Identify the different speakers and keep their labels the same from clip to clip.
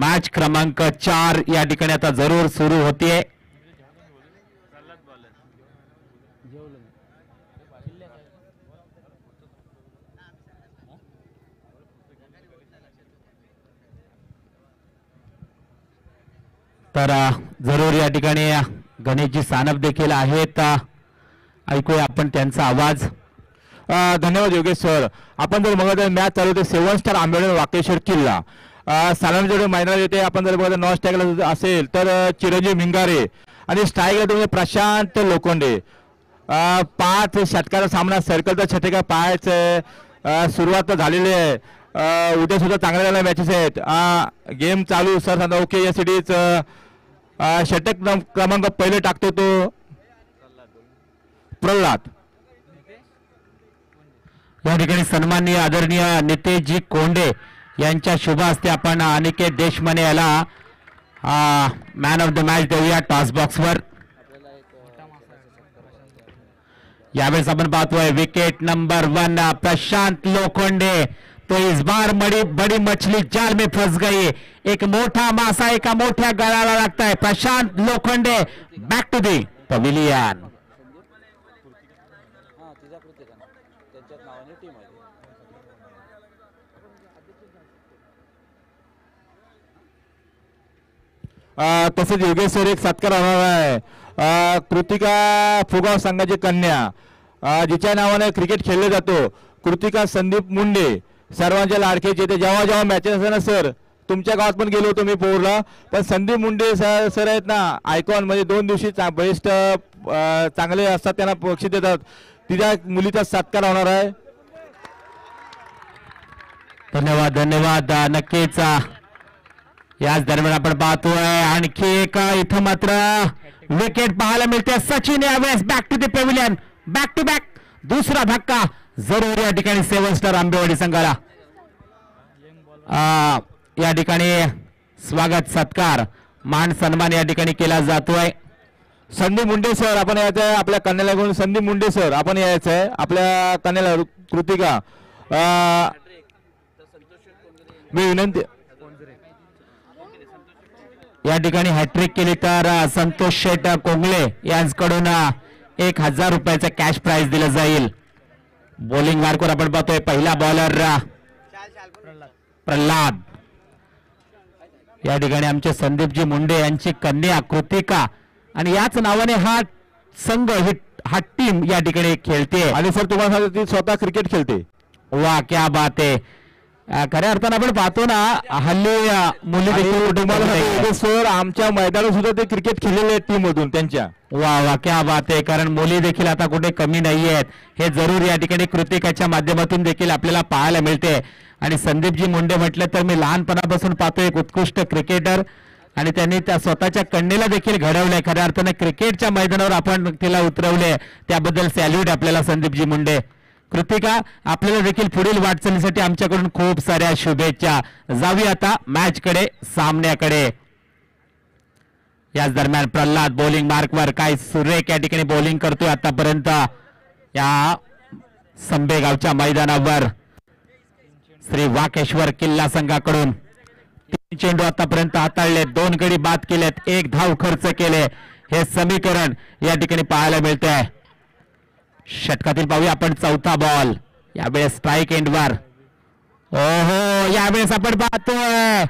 Speaker 1: Match क्रमांक 4 या ठिकाणी आता जरूर सुरू होतीये. तर जरूर या ठिकाणी गणेशजी सानप देखील आहेत. ऐकूया आपण त्यांचा आवाज.
Speaker 2: धन्यवाद योगेश सर. आपण जर बघत मॅच चालू होते 7 स्टार आंबेडकर वाकेश्वर किल्ला सालामजोडे मैदानात येते. आपण जर बघत नॉन स्ट्रायकला असेल तर चिरंजीव भिंगारे आणि स्ट्रायकला तुम्ही प्रशांत लोखंडे. 5 षटकाचा सामना सर्कलचा षटकार पाहायचं सुरुवात झालेली आहे. उद्या सुद्धा चांगल्या मॅचेस आहेत. गेम चालू सर सांगा. ओके या सिटीज षटक क्रमांक पहिले टाकतो तो प्रल्हाद.
Speaker 1: या ठिकाणी सन्माननीय आदरणीय नितेशजी कोंडे यांच्या शुभ हस्ते आपण अनिकेत देशमाने याला मॅन ऑफ द मॅच देऊया टॉस बॉक्सवर. यावेळेस आपण पाहतोय विकेट नंबर 1 प्रशांत लोखंडे. तो इस बार बड़ी मछली जाल में फंस गई. एक मोठा मासा एका मोठ्या गळाला लागताय. Prashant Lokhande back to the pavilion.
Speaker 2: तसेच योगेश सर एक सत्कार होणार आहे. कृतिका फुगाव संघाची कन्या जिच्या नावाने क्रिकेट खेळले जातो कृतिका संदीप मुंडे सर्वांच्या लाडकेचे. ते जेव्हा जेव्हा मॅचेस असतात ना सर तुमच्या गावात पण गेलो होतो मी पोरला. पण संदीप मुंडे सर आहेत ना आयकॉन म्हणजे 2 दिवशी बेस्ट चांगले असतात त्यांना बक्षीस देतात. तिच्या मुलीचा सत्कार होणार आहे.
Speaker 1: धन्यवाद धन्यवाद. नक्कीच याच दरम्यान आपण पाहतोय आणखी एक इथं मात्र विकेट पाहायला मिळते. सचिन यावेळेस back to the pavilion. Back to back दुसरा धक्का जरूर या ठिकाणी 7 स्टार आंबेवाडी संघाला. या ठिकाणी स्वागत सत्कार मान सन्मान या ठिकाणी केला जातोय.
Speaker 2: संदीप मुंडे सर आपण यायचं आहे आपल्या कन्याला घेऊन. संदीप मुंडे सर आपण यायचं आहे आपल्या कन्याला. कृतिका मी विनंती
Speaker 1: या ठिकाणी हॅट्रिक केली तर संतोष शेठ कोंगले यांच्याकडून 1000 रुपयाचं कॅश प्राइज दिलं जाईल. बॉलिंग मार्कवर आपण पाहतोय पहिला बॉलर प्रल्हाद. या ठिकाणी आमचे संदीपजी मुंडे यांची कन्या कृतिका आणि याच नावाने हा संघ हा टीम या ठिकाणी खेळते.
Speaker 2: आणि सर तुम्हाला सांगतो ती स्वतः क्रिकेट खेळते.
Speaker 1: वा क्या बात आहे. खऱ्या अर्थानं आपण पाहतो ना हल्ली मुली देखील
Speaker 2: सर आमच्या मैदानात सुद्धा ते क्रिकेट खेळलेले आहेत टीम मधून त्यांच्या.
Speaker 1: वा वा क्या बात आहे. कारण मुली देखील आता कुठे कमी नाही आहेत हे जरूर या ठिकाणी कृतिकाच्या माध्यमातून देखील आपल्याला पाहायला मिळते. आणि संदीपजी मुंडे म्हटलं तर मी लहानपणापासून पाहतो एक उत्कृष्ट क्रिकेटर आणि त्यांनी त्या स्वतःच्या कन्येला देखील घडवलंय. खऱ्या अर्थानं क्रिकेटच्या मैदानावर आपण तिला उतरवले त्याबद्दल सॅल्यूट आपल्याला संदीपजी मुंडे. कृतिका आपल्याला देखील पुढील वाटचालीसाठी आमच्याकडून खूप साऱ्या शुभेच्छा. जाऊया आता मॅच कडे सामन्याकडे. याच दरम्यान प्रल्हाद बॉलिंग मार्कवर काय सुरेख या ठिकाणी बॉलिंग करतोय आतापर्यंत या संबेगावच्या मैदानावर. श्री वाकेश्वर किल्ला संघाकडून 3 चेंडू आतापर्यंत हाताळले. 2 गडी बाद केलेत. 1 धाव खर्च केले. हे समीकरण या ठिकाणी पाहायला मिळते आहे. षटकातील पाहूया आपण चौथा बॉल. यावेळेस स्ट्राईक एंडवर. ओहो यावेळेस आपण पाहतोय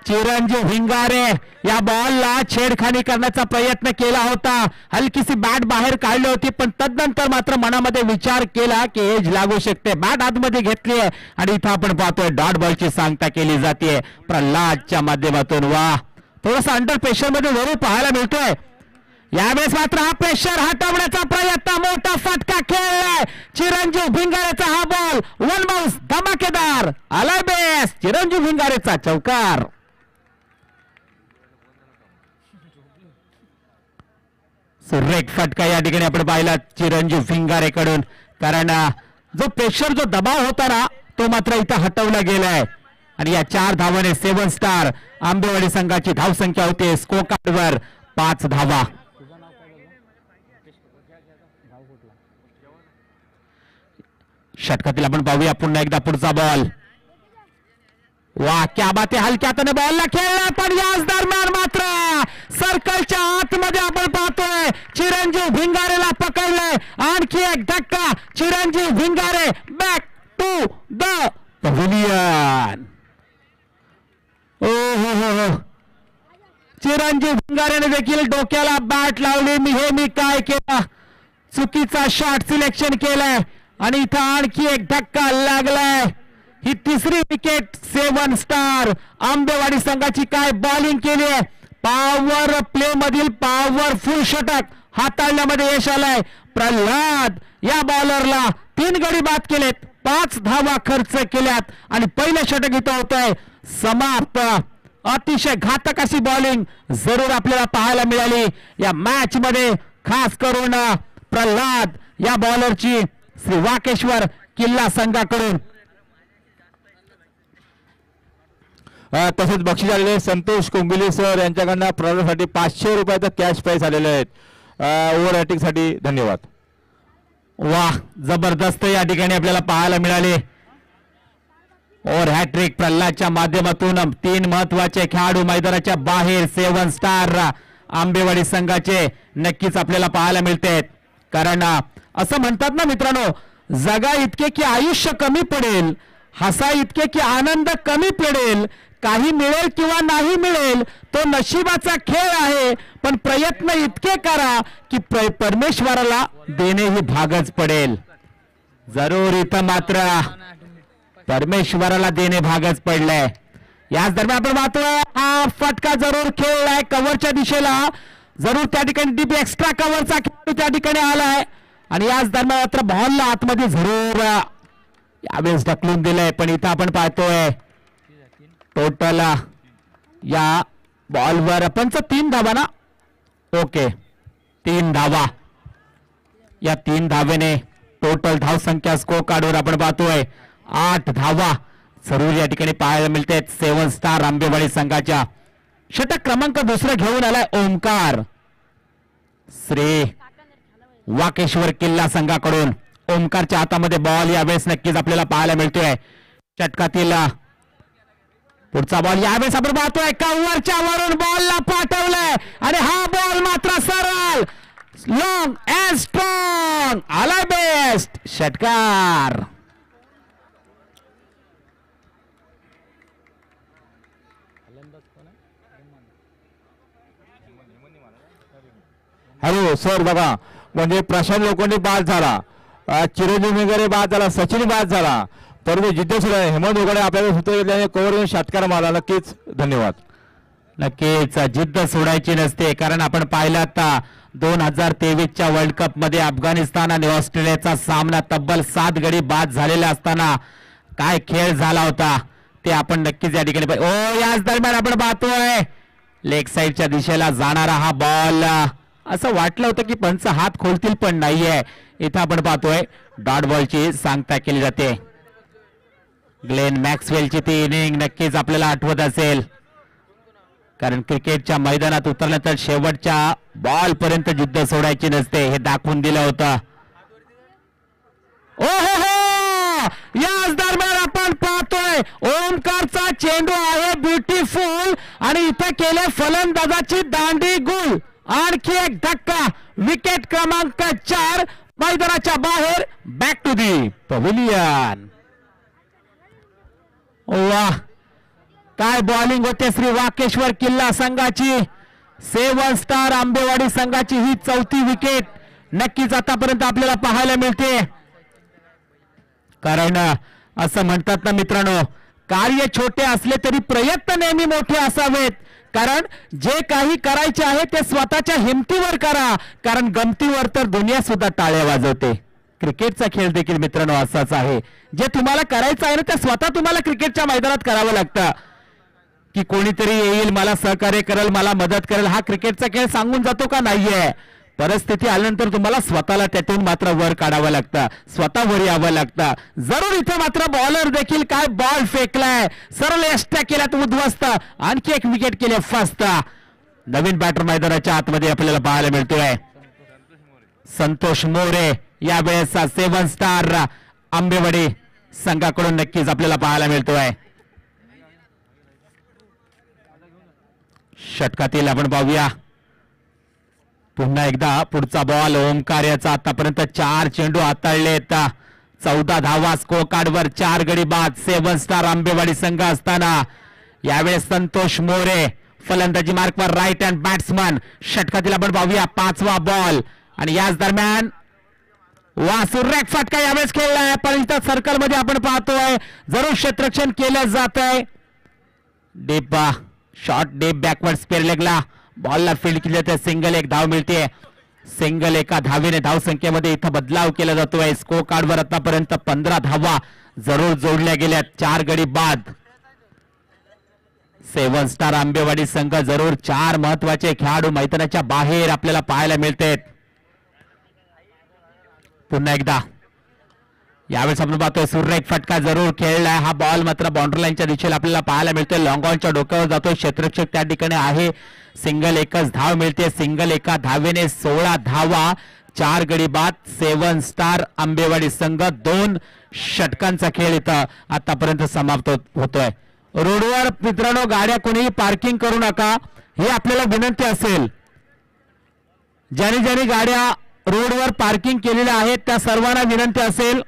Speaker 1: चिरंजीव भिंगारे या बॉलला छेडखानी करण्याचा प्रयत्न केला होता. हलकीशी बॅट बाहेर काढली होती पण तदनंतर मात्र मनामध्ये विचार केला की एज लागू शकते. बॅट आतमध्ये घेतली आहे आणि इथं आपण पाहतोय डॉट बॉलची सांगता केली जाते प्रल्हादच्या माध्यमातून. वा थोडंसं अंडर प्रेशर मध्ये जरूर पाहायला मिळतोय. यावेळेस मात्र हा प्रेशर हटवण्याचा प्रयत्न. मोठा फटका खेळलाय चिरंजीव भिंगारेचा. हा बॉल 1 बाउन्स धमाकेदार आलाय बेस. चिरंजीव भिंगारेचा चौकार. सुरेख फटका या ठिकाणी आपण पाहिला चिरंजीव भिंगारेकडून. कारण जो प्रेशर जो दबाव होता ना तो मात्र इथं हटवला गेलाय. आणि या 4 धावाने 7 स्टार आंबेवाडी संघाची धावसंख्या होते स्कोर कार्डवर 5 धावा. षटकातील आपण पाहूया पुन्हा एकदा पुढचा बॉल. वा क्या बात आहे, हलक्या हाताने बॉलला खेळला, पण याच दरम्यान मात्र सर्कलच्या आतमध्ये आपण पाहतोय चिरंजीव भिंगारेला पकडलंय. आणखी एक धक्का, चिरंजीव Bhingare back to the pavilion. ओ हो, चिरंजीव भिंगारेने देखील डोक्याला बॅट लावली. मी काय केलं, चुकीचा शॉट सिलेक्शन केलाय आणि इथं आणखी एक धक्का लागलाय. ही तिसरी विकेट 7 स्टार आंबेवाडी संघाची काय बॉलिंग केली आहे. पॉवर प्ले मधील पॉवरफुल षटक हाताळण्यामध्ये यश आलंय. प्रल्हाद या बॉलरला 3 गडी बाद केलेत, 5 धावा खर्च केल्यात आणि पहिलं षटक इथं होतंय समाप्त. अतिशय घातक अशी बॉलिंग जरूर आपल्याला पाहायला मिळाली या मॅच मध्ये, खास करून प्रल्हाद या बॉलरची श्री वाकेश्वर किल्ला संघाकडून.
Speaker 2: तसेच बक्षीस आलेले संतोष कुंबिले सर यांच्याकडनं प्रल्हादसाठी 500 रुपयाचं कॅश प्राइज आलेले आहेत. ओव्हर रॅटिंग साठी धन्यवाद.
Speaker 1: वाह, जबरदस्त या ठिकाणी आपल्याला पाहायला मिळाले. और हॅट्रिक प्रल्हादच्या माध्यमातून 3 महत्वाचे खेळाडू मैदानाच्या बाहेर 7 स्टार आंबेवाडी संघाचे नक्कीच आपल्याला पाहायला मिळते. कारण असं म्हणतात ना मित्रांनो, जगा इतके की आयुष्य कमी पडेल, हसा इतके की आनंद कमी पडेल, काही मिळेल किंवा नाही मिळेल तो नशिबाचा खेळ आहे, पण प्रयत्न इतके करा की परमेश्वराला देणे ही भागच पडेल. जरूर इथं मात्र परमेश्वराला देणे भागच पडलंय. याच दरम्यान आपण पाहतोय हा फटका जरूर खेळलाय कव्हरच्या दिशेला, जरूर त्या ठिकाणी डीप एक्स्ट्रा कव्हरचा खेळ त्या ठिकाणी आलाय आणि याच दरम्यान मात्र बॉलला आतमध्ये जरूर यावेळेस ढकलून दिलंय. पण इथं आपण पाहतोय टोटल या बॉलवर 3 धावा ना, ओके 3 धावा. या 3 धावेने टोटल धावसंख्या स्कोर कार्डवर आपण पाहतोय 8 धावा जरूर या ठिकाणी पाहायला मिळते 7 स्टार आंबेवाडी संघाच्या. षटक क्रमांक 2 घेऊन आलाय ओमकार श्री वाकेश्वर किल्ला संघाकडून. ओमकारच्या हातामध्ये बॉल यावेळेस नक्कीच आपल्याला पाहायला मिळतोय. षटकातील पुढचा बॉल यावेळेस आपण पाहतोय कव्हरच्या वरून बॉलला पाठवलंय आणि हा बॉल मात्र सरळ लॉंग अँड स्ट्रॉंग आला, बेस्ट षटकार.
Speaker 2: हॅलो सर, बघा म्हणजे प्रशांत लोखंडे बाद झाला, चिरंजीव भिंगारे बाद झाला, सचिन बाद झाला, परंतु जिद्देश हेमंत उघडे आपल्याला सूत्र घेतल्याने कव्हर षटकार मारला. नक्कीच धन्यवाद.
Speaker 1: नक्कीच जिद्द सोडायची नसते, कारण आपण पाहिलं आता 2023च्या वर्ल्ड कप मध्ये अफगाणिस्तान आणि ऑस्ट्रेलियाचा सामना तब्बल 7 गडी बाद झालेला असताना काय खेळ झाला होता ते आपण नक्कीच या ठिकाणी याच दरम्यान आपण पाहतोय लेग साईडच्या दिशेला जाणारा हा बॉल. असं वाटलं होतं की पंच हात खोलतील, पण नाहीये. इथं आपण पाहतोय डॉट बॉलची सांगता केली जाते. ग्लेन मॅक्सवेलची ती इनिंग नक्कीच आपल्याला आठवत असेल, कारण क्रिकेटच्या मैदानात उतरल्यानंतर शेवटच्या बॉल पर्यंत जिद्द सोडायची नसते हे दाखवून दिलं होतं. ओ हो, याच दरम्यान आपण पाहतोय ओमकारचा चेंडू आहे ब्युटिफुल आणि इथं केले फलंदाजाची दांडी गुल. आणखी एक धक्का, विकेट क्रमांक 4 मैदानाच्या बाहेर, बॅक टू दी पव्हिलियन. वाह, काय बॉलिंग होते श्री वाकेश्वर किल्ला संघाची. 7 स्टार आंबेवाडी संघाची ही 4थी विकेट नक्कीच आतापर्यंत आपल्याला पाहायला मिळते. कारण असं म्हणतात ना मित्रांनो, कार्य छोटे असले तरी प्रयत्न नेहमी मोठे असावेत. कारण जे काही करायचे आहे ते स्वतःच्या हिमतीवर करा, कारण गमतीवर तर दुनिया सुद्धा टाळ्या वाजवते. क्रिकेटचा खेळ देखील मित्रांनो असाच आहे, जे तुम्हाला करायचं आहे ना ते स्वतः तुम्हाला क्रिकेटच्या मैदानात करावं लागतं. की कोणीतरी येईल, मला सहकार्य करेल, मला मदत करेल, हा क्रिकेटचा खेळ सांगून जातो का? नाहीये. परिस्थिती आल्यानंतर तुम्हाला स्वतःला त्यातून मात्र वर काढावं लागतं, स्वतः वर यावं लागतं. जरूर इथं मात्र बॉलर देखील काय बॉल फेकलाय, सरळ यष्ट्या केल्यात उद्ध्वस्त, आणखी एक विकेट केले फस्त. नवीन बॅटर मैदानाच्या आतमध्ये आपल्याला पाहायला मिळतोय संतोष मोरे. यावेळेस 7 स्टार आंबेवाडी संघाकडून नक्कीच आपल्याला पाहायला मिळतोय. षटकातील आपण पाहूया पुन्हा एकदा पुढचा बॉल ओमकार याचा आतापर्यंत 4 चेंडू हाताळलेत 14 धावा स्कोर कार्डवर 4 गडी बाद 7 स्टार आंबेवाडी संघ असताना यावेळेस संतोष मोरे फलंदाजी मार्कवर राईट हँड बॅट्समन. षटकातील आपण पाहूया 5वा बॉल आणि याच दरम्यान वासुरेख फटका यावेळेस खेळलाय पण इथं सर्कल मध्ये आपण पाहतोय जरूर क्षेत्ररक्षण केलं जात आहे. Deep short deep backward square लेगला बॉलला फील्ड केली तर सिंगल एक धाव मिळते. सिंगल एका धावेने धाव संख्येमध्ये इथं बदलाव केला जातोय. स्कोर कार्डवर आतापर्यंत 15 धावा जरूर जोडल्या गेल्या 4 गडी बाद. 7 स्टार आंबेवाडी संघ जरूर 4 महत्वाचे खेळाडू मैदानाच्या बाहेर आपल्याला पाहायला मिळतात. पुन्हा एकदा यावेळेस आपण पाहतोय सुरेख फटका जरूर खेळलाय. हा बॉल मात्र बाउंड्री लाईनच्या दिशेला आपल्याला पाहायला मिळतोय. लॉंग ऑनच्या डोक्यावर जातोय. क्षेत्ररक्षक त्या ठिकाणी आहे. सिंगल एकच धाव मिळते. सिंगल एका धावेने 16 धावा 4 गडी बाद. 7 स्टार आंबेवाडी संघ 2 षटकांचा खेळ इथं आतापर्यंत समाप्त होतोय. रोडवर मित्रांनो गाड्या कोणीही पार्किंग करू नका ही आपल्याला विनंती असेल. ज्यांनी ज्यांनी गाड्या रोडवर पार्किंग केलेल्या आहेत त्या सर्वांना विनंती असेल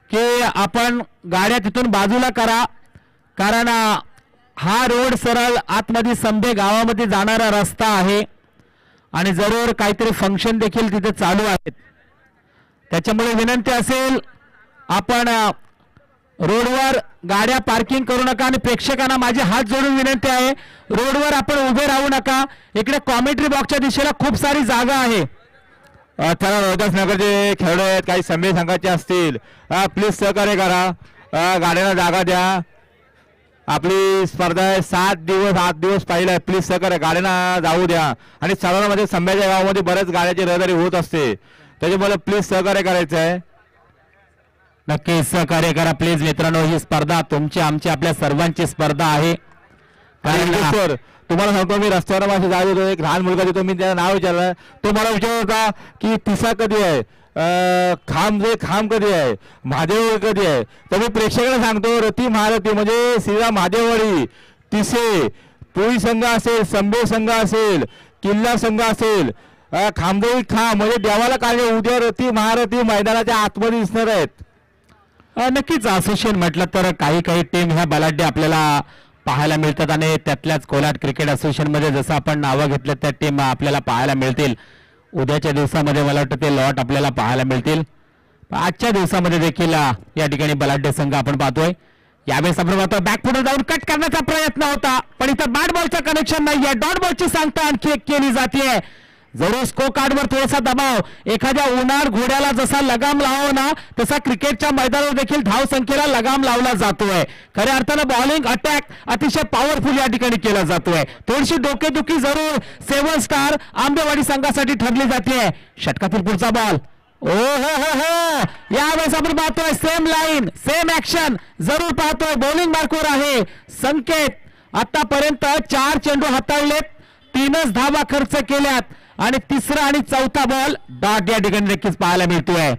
Speaker 1: की आपण गाड्या तिथून बाजूला करा कारण हा रोड सरळ आतमध्ये संभे गावामध्ये जाणारा रस्ता आहे आणि जरूर काहीतरी फंक्शन देखील तिथे चालू आहेत. त्याच्यामुळे विनंती असेल आपण रोडवर गाड्या पार्किंग करू नका आणि प्रेक्षकांना माझे हात जोडून विनंती आहे रोडवर आपण उभे राहू नका. इकडे कॉमेंट्री बॉक्सच्या दिशेला खूप सारी जागा आहे.
Speaker 2: नगरचे खेळाडू आहेत काही संभे संघाचे असतील प्लीज सहकार्य करा. गाड्यांना जागा द्या. आपली स्पर्धा आहे 7 दिवस 8 दिवस पाहिलं आहे. प्लीज सहकार्य गाड्यांना जाऊ द्या आणि साधारणमध्ये संभ्याच्या गावामध्ये बऱ्याच गाड्याची रहदारी होत असते त्याच्यामुळे प्लीज सहकार्य करायचं आहे.
Speaker 1: नक्की सहकार्य करा प्लीज मित्रांनो. ही स्पर्धा तुमची आमची आपल्या सर्वांची स्पर्धा आहे.
Speaker 2: सर तुम्हाला सांगतो मी रस्त्यावर माझे जात होतो एक लहान मुलगा देतो मी त्याचं नाव विचारलं तो मला विचारत होता की तिसा कधी आहे खाम कधी आहे महादेव कधी आहे. तर मी प्रेक्षकांना सांगतो रती महारथी म्हणजे श्रीरा महादेववाडी तिसे पोळी संघ असेल संभे संघ असेल किल्ला संघ असेल खामदेवी खाम म्हणजे देवाला काय उद्या रती महारथी मैदानाच्या आतमध्ये दिसणार आहेत.
Speaker 1: नक्कीच असोसिएशन म्हटलं तर काही काही टीम ह्या बलाढ्य आपल्याला पाहायला मिळतात आणि त्यातल्याच कोलाट क्रिकेट असोसिएशन मध्ये जसं आपण नावं घेतलं त्या टीम आपल्याला पाहायला मिळतील. उद्याच्या दिवसामध्ये मला वाटतं ते लॉट आपल्याला पाहायला मिळतील. आजच्या दिवसामध्ये देखील या ठिकाणी बलाढ्य संघ आपण पाहतोय. यावेळेस आपण पाहतोय बॅकफुटवर जाऊन कट करण्याचा प्रयत्न होता पण इथं बॅट बॉलचं कनेक्शन नाहीये. डॉट बॉलची सांगता आणखी एक केली जाते. जरूर स्कोर कार्डवर थोडासा दबाव एखाद्या उन्हाळ घोड्याला जसा लगाम लावा ना तसा क्रिकेटच्या मैदानावर देखील धाव संख्येला लगाम लावला जातोय. खऱ्या अर्थानं बॉलिंग अटॅक अतिशय पॉवरफुल या ठिकाणी केला जातोय. थोडीशी डोकेदुखी जरूर 7 स्टार आंबेवाडी संघासाठी ठरली जाते. षटकातील पुढचा बॉल ओ हो यावेळेस आपण पाहतोय सेम लाईन सेम ऍक्शन जरूर पाहतोय. बॉलिंग मार्कवर आहे संकेत आतापर्यंत 4 चेंडू हाताळलेत 3च धावा खर्च केल्यात आणि 3रा आणि 4था बॉल डॉट या ठिकाणी नक्कीच पाहायला मिळतोय.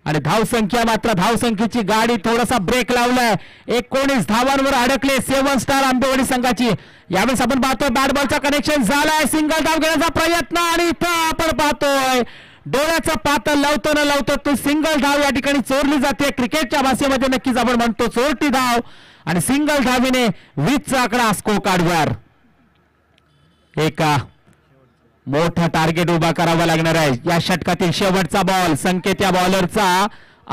Speaker 1: आणि धाव संख्या मात्र धाव संख्येची गाडी थोडासा ब्रेक लावलाय 19 धावांवर अडकले 7 स्टार आंबेवाडी संघाची. यावेळेस आपण पाहतोय बॅट बॉलचा कनेक्शन झालाय सिंगल धाव घेण्याचा प्रयत्न आणि इथं आपण पाहतोय डोळ्याचा पातळ लावतो न लावतो तो सिंगल धाव या ठिकाणी चोरली जाते. क्रिकेटच्या भाषेमध्ये नक्कीच आपण म्हणतो चोरटी धाव आणि सिंगल धावीने 20चा आकडा स्कोर कार्डवर. एक मोठा टार्गेट उभा करावा लागणार आहे. या षटकातील शेवटचा बॉल संकेत या बॉलरचा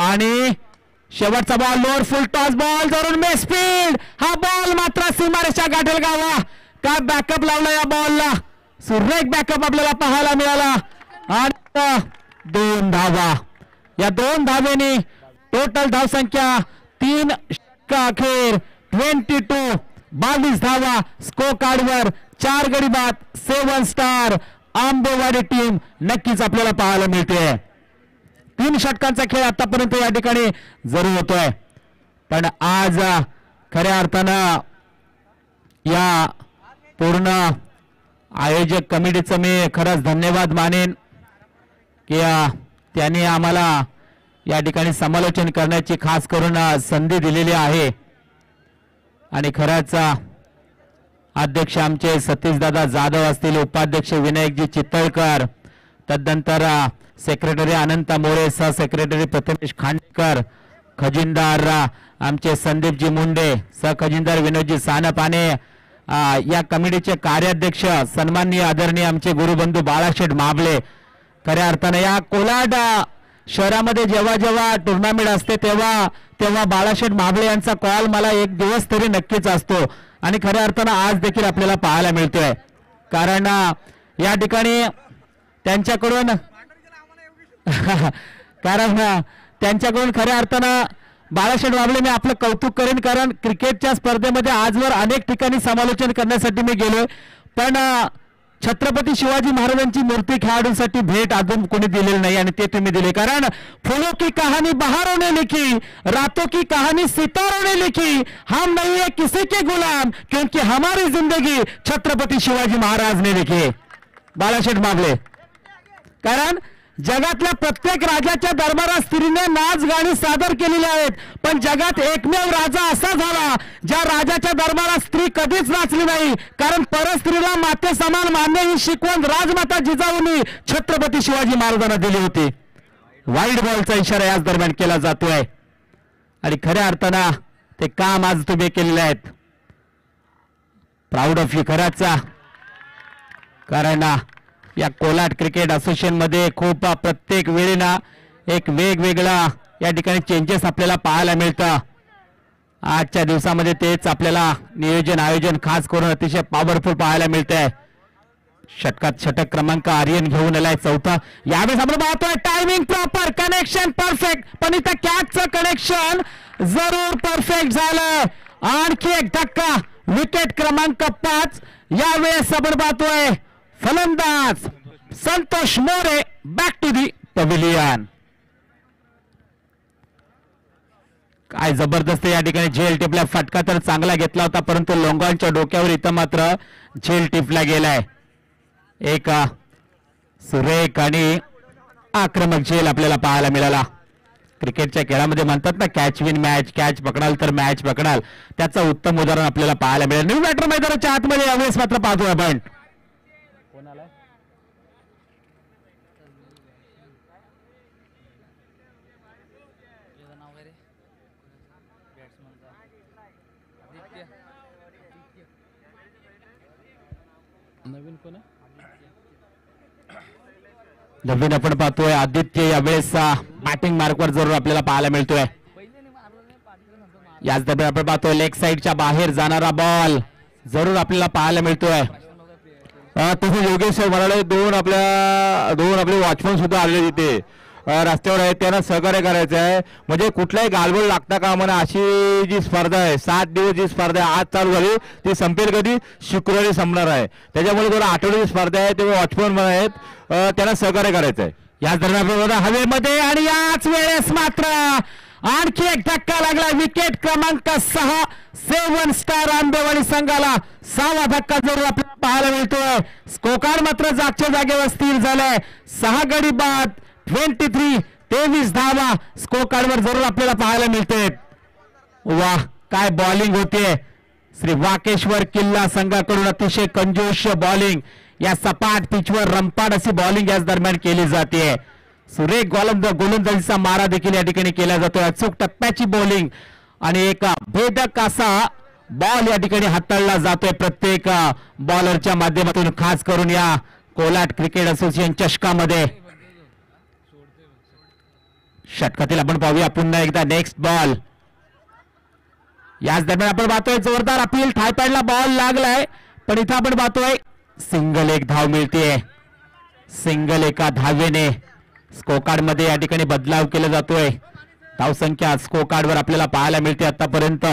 Speaker 1: आणि शेवटचा बॉल लोअर फुल टॉस बॉल जरूर मिस फील्ड. हा बॉल मात्र सीमारेषा गाठेल गावा. काय बॅकअप लावला या बॉलला सुरेख बॅकअप आपल्याला पाहायला मिळाला आणि 2 धावा. या 2 धावेने टोटल धाव संख्या 3 अखेर 22 धावा स्कोर कार्डवर 4 गडी बाद 7 स्टार आंबेवाडी टीम नक्कीच आपल्याला पाहायला मिळते. 3 षटकांचा खेळ आतापर्यंत या ठिकाणी जरूर होतोय पण आज खऱ्या अर्थानं या पूर्ण आयोजक कमिटीचं मी खरंच धन्यवाद मानेन की त्यांनी आम्हाला या ठिकाणी समालोचन करण्याची खास करून संधी दिलेली आहे आणि खरंच अध्यक्ष आमचे सतीशदादा जाधव असतील, उपाध्यक्ष विनायकजी चितळकर, तदनंतर सेक्रेटरी अनंत मोरे, सहसेक्रेटरी प्रथमेश खांडेकर, खजिनदार आमचे संदीपजी मुंडे, सहखजिनदार विनोदजी सानपाने, या कमिटीचे कार्याध्यक्ष सन्माननीय आदरणीय आमचे गुरुबंधू बाळाशेठ माबळे. खऱ्या अर्थाने या कोलाड शहरामध्ये जेव्हा जेव्हा टुर्नामेंट असते तेव्हा बाळाशेठ माबळे यांचा कॉल मला एक दिवस तरी नक्कीच असतो आणि खऱ्या अर्थानं आज देखील आपल्याला पाहायला मिळतोय. कारण या ठिकाणी त्यांच्याकडून खऱ्या अर्थानं बाळाशेठ माबळे मी आपलं कौतुक करेन, कारण क्रिकेटच्या स्पर्धेमध्ये आजवर अनेक ठिकाणी समालोचन करण्यासाठी मी गेलोय, पण छत्रपती शिवाजी महाराजांची मूर्ती खेळाडूंसाठी भेट अजून कोणी दिलेली नाही आणि ते तुम्ही दिले. कारण फूलों की कहानी बहारों ने लिखी, रातों की कहानी सितारों ने लिखी, हम नहीं है किसी के गुलाम क्योंकि हमारी जिंदगी छत्रपती शिवाजी महाराज ने लिखी. बाळाशेठ माबळे. कारण जगातल्या प्रत्येक राजाच्या दरबारात स्त्रीने नाच गाणी सादर केलेली आहेत, पण जगात एकमेव राजा असा झाला ज्या राजाच्या दरबारात स्त्री कधीच नाचली नाही, कारण परस्त्रीला माते समान मानणे ही शिकवण राजमाता जिजाऊंनी छत्रपती शिवाजी महाराजांना दिली होती. वाईड बॉलचा इशारा याच दरम्यान केला जातोय आणि खऱ्या अर्थानं ते काम आज तुम्ही केलेले आहेत. प्राऊड ऑफ यू खराचा. कारण या कोलाड क्रिकेट असोसिएशन मध्ये खूप प्रत्येक वेळेला एक वेगवेगळा या ठिकाणी चेंजेस आपल्याला पाहायला मिळतं. आजच्या दिवसामध्ये तेच आपल्याला नियोजन आयोजन खास करून अतिशय पॉवरफुल पाहायला मिळतंय. षटकात षटक क्रमांक आर्यन घेऊन आलाय चौथा. यावेळेस आपण पाहतोय टायमिंग प्रॉपर, कनेक्शन परफेक्ट, पण इथं कॅचचं कनेक्शन जरूर परफेक्ट झालं. आणखी एक धक्का, विकेट क्रमांक 5. यावेळेस आपण पाहतोय फलंदाज Santosh More back to the pavilion. काय जबरदस्त या ठिकाणी झेल टिपला. फटका तर चांगला घेतला होता, परंतु लोंगांच्या डोक्यावर इथं मात्र झेल टिपला गेलाय. एक सुरेख आणि आक्रमक झेल आपल्याला पाहायला मिळाला. क्रिकेटच्या खेळामध्ये म्हणतात ना, कॅच विन मॅच, कॅच पकडाल तर मॅच पकडाल, त्याचं उत्तम उदाहरण आपल्याला पाहायला मिळेल. न्यू बॅटर मैदानाच्या आतमध्ये यावेळेस मात्र पाहतोय आपण नवीन आपण पाहतोय आदित्य यावेळेस बॅटिंग मार्कवर जरूर आपल्याला पाहायला मिळतोय. याच दरम्यान आपण पाहतोय लेग साईडच्या बाहेर जाणारा बॉल जरूर आपल्याला पाहायला मिळतोय.
Speaker 2: तसं योगेश सर म्हणाले दोन आपले वॉचमन सुद्धा आलेले तिथे रस्त्यावर आहेत, त्यांना सहकार्य करायचं आहे. म्हणजे कुठलाही गालबोल लागता कामा नये अशी जी स्पर्धा आहे, 7 दिवस जी स्पर्धा आहे आज चालू झाली ती संपेल कधी, शुक्रवारी संपणार आहे. त्याच्यामुळे थोडा आठवड्याची स्पर्धा आहे, तेव्हा वॉचमन आहेत त्यांना सहकार्य करायचं आहे.
Speaker 1: याच दरम्यान हवेमध्ये आणि याच वेळेस मात्र आणखी एक धक्का लागला. विकेट क्रमांक 6 7 स्टार आंबेवाडी संघाला 6वा धक्का जरूर आपल्याला पाहायला मिळतोय. स्कोर मात्र जागच्या जागेवर स्थिर झालाय. 6 गडी बाद 23 धावा स्कोर कार्डवर जरूर आपल्याला पाहायला मिळते. वाह, काय बॉलिंग होते श्री वाकेश्वर किल्ला संघाकडून. अतिशय कंजूष बॉलिंग, या सपाट पिचवर रंपाट अशी बॉलिंग याच दरम्यान केली जाते. सुरेख गोलंदाजीचा मारा देखील या ठिकाणी केला जातोय. अचूक टप्प्याची बॉलिंग आणि एक भेदक असा बॉल या ठिकाणी हाताळला जातोय प्रत्येक बॉलरच्या माध्यमातून, खास करून या कोलाड क्रिकेट असोसिएशन चषकामध्ये. षटकातील आपण पाहूया पुन्हा एकदा नेक्स्ट बॉल. याच दरम्यान आपण पाहतोय जोरदार अपील, थायपॅडला बॉल लागलाय, पण इथं आपण पाहतोय सिंगल एक धाव मिळते. सिंगल एका धावेने स्कोर कार्ड मध्ये या ठिकाणी बदलाव केला जातोय. धाव संख्या स्कोर कार्ड वर आपल्याला पाहायला मिळते आतापर्यंत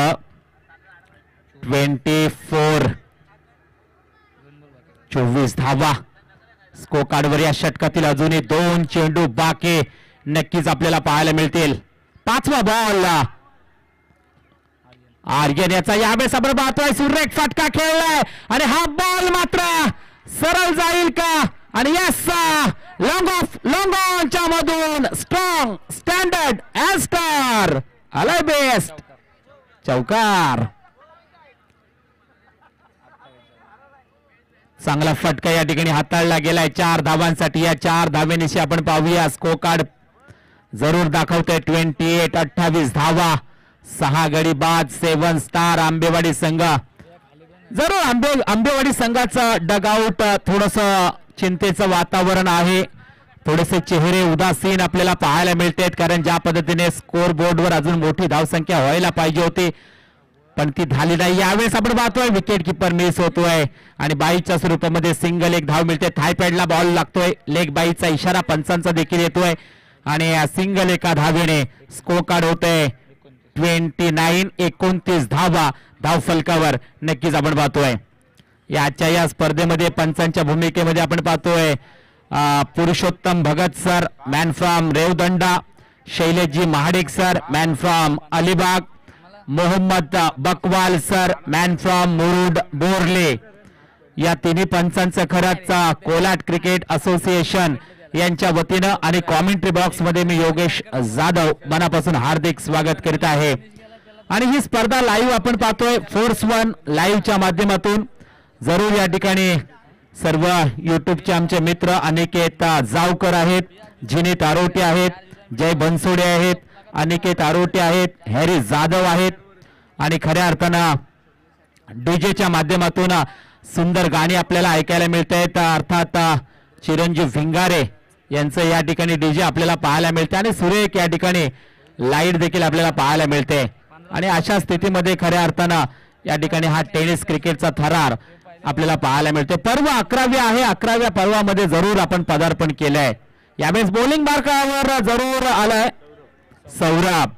Speaker 1: 24 धावा स्कोर कार्ड वर. या षटकातील अजूनही 2 चेंडू बाकी नक्कीच आपल्याला पाहायला मिळतील. 5वा बॉल आर्यन याचा यावेळेस आपण पाहतोय सुरेख फटका खेळलाय आणि हा बॉल मात्र सरळ जाईल का, आणि यस लॉंग ऑनच्या मधून स्ट्रॉंग स्टँडर्ड ॲस्टर आलाय बेस्ट चौकार. चांगला फटका या ठिकाणी हाताळला गेलाय 4 धावांसाठी. या 4 धावेनिशी आपण पाहूया स्कोर कार्ड जरूर दाखवतोय. 28 धावा, 6 गडी बाद. 7 स्टार आंबेवाडी संघ. जरूर आंबेवाडी संघाचं डगआउट थोडस चिंतेचं वातावरण आहे. थोडेसे चेहरे उदासीन आपल्याला पाहायला मिळतात, कारण ज्या पद्धतीने स्कोर बोर्डवर अजून मोठी धावसंख्या व्हायला पाहिजे होती पण ती झाली नाही. यावेळेस आपण पाहतोय विकेट किपर मिस होतोय आणि बाईच्या स्वरूपामध्ये सिंगल एक धाव मिळते. थायपॅडला बॉल लागतोय. लेग बाईचा इशारा पंचांचा देखील येतोय आणि सिंगल एका धावेने स्कोर कार्ड होतोय 29 धावा धाव फलकावर. नक्कीच आपण पाहतोय याच्या या स्पर्धेमध्ये पंचांच्या भूमिकेमध्ये आपण पाहतोय Purushottam Bhagat sir man from Revdanda, Shaileshji Mahadik sir man from Alibag, Mohammad Bakwal sir man from Murud Borle. या तिन्ही पंचांचं खरंच कोलाट क्रिकेट असोसिएशन यांच्या वतीनं आणि कॉमेंट्री बॉक्स मध्ये मी योगेश जाधव मनापासून हार्दिक स्वागत करीत आहे. आणि ही स्पर्धा लाईव्ह आपण पाहतोय फोर्स1 लाईव्हच्या माध्यमातून. जरूर या ठिकाणी सर्व युट्यूबचे आमचे मित्र अनिकेत जावकर आहेत, जिनीत आरोटे आहेत, जय बनसोडे आहेत, अनिकेत आरोटे आहेत, हॅरी जाधव आहेत आणि खऱ्या अर्थानं डीजेच्या माध्यमातून सुंदर गाणी आपल्याला ऐकायला मिळत आहेत. अर्थात चिरंजीव भिंगारे यांचं या ठिकाणी डीजे आपल्याला पाहायला मिळते आणि सुरेख या ठिकाणी लाईट देखील आपल्याला पाहायला मिळते. आणि अशा स्थितीमध्ये खऱ्या अर्थानं या ठिकाणी हा टेनिस क्रिकेटचा थरार आपल्याला पाहायला मिळतो. पर्व 11वे आहे. 11व्या पर्वामध्ये जरूर आपण पदार्पण केलंय. यावेळेस बॉलिंग मार्कावर जरूर आलाय सौरभ.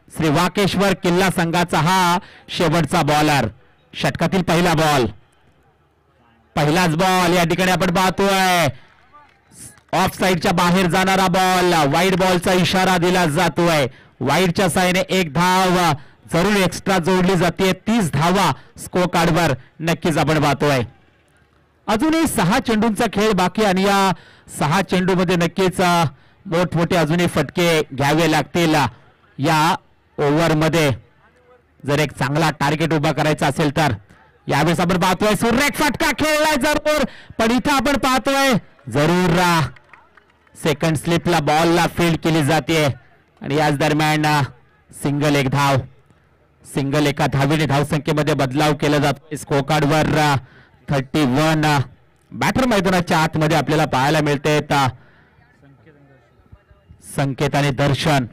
Speaker 1: श्री वाकेश्वर किल्ला संघाचा हा शेवटचा बॉलर. षटकातील पहिला बॉल, पहिलाच बॉल या ठिकाणी आपण पाहतोय ऑफ साइडच्या बाहेर जाणारा बॉल. वाईड बॉलचा इशारा दिला जातोय. वाईडच्या साहाय्याने एक धाव जरूर एक्स्ट्रा जोडली जाते. 30 धावा स्कोर कार्डवर नक्कीच आपण पाहतोय. अजूनही 6 चेंडूंचा खेळ बाकी आणि या 6 चेंडूमध्ये नक्कीच मोठमोठे अजूनही फटके घ्यावे लागतील. या ओव्हरमध्ये जर एक चांगला टार्गेट उभा करायचा असेल तर यावेळेस आपण पाहतोय सुरेख फटका खेळलाय जरूर, पण इथं आपण पाहतोय जरूर सेकंड स्लिपला बॉलला फील्ड केली जाते आणि याच दरम्यान सिंगल एक धाव. सिंगल एका धावेने धावसंख्येमध्ये बदलाव केला जातो. स्कोर कार्डवर 31 बॅटर मैदानाच्या आतमध्ये आपल्याला पाहायला मिळते संकेत आणि दर्शन.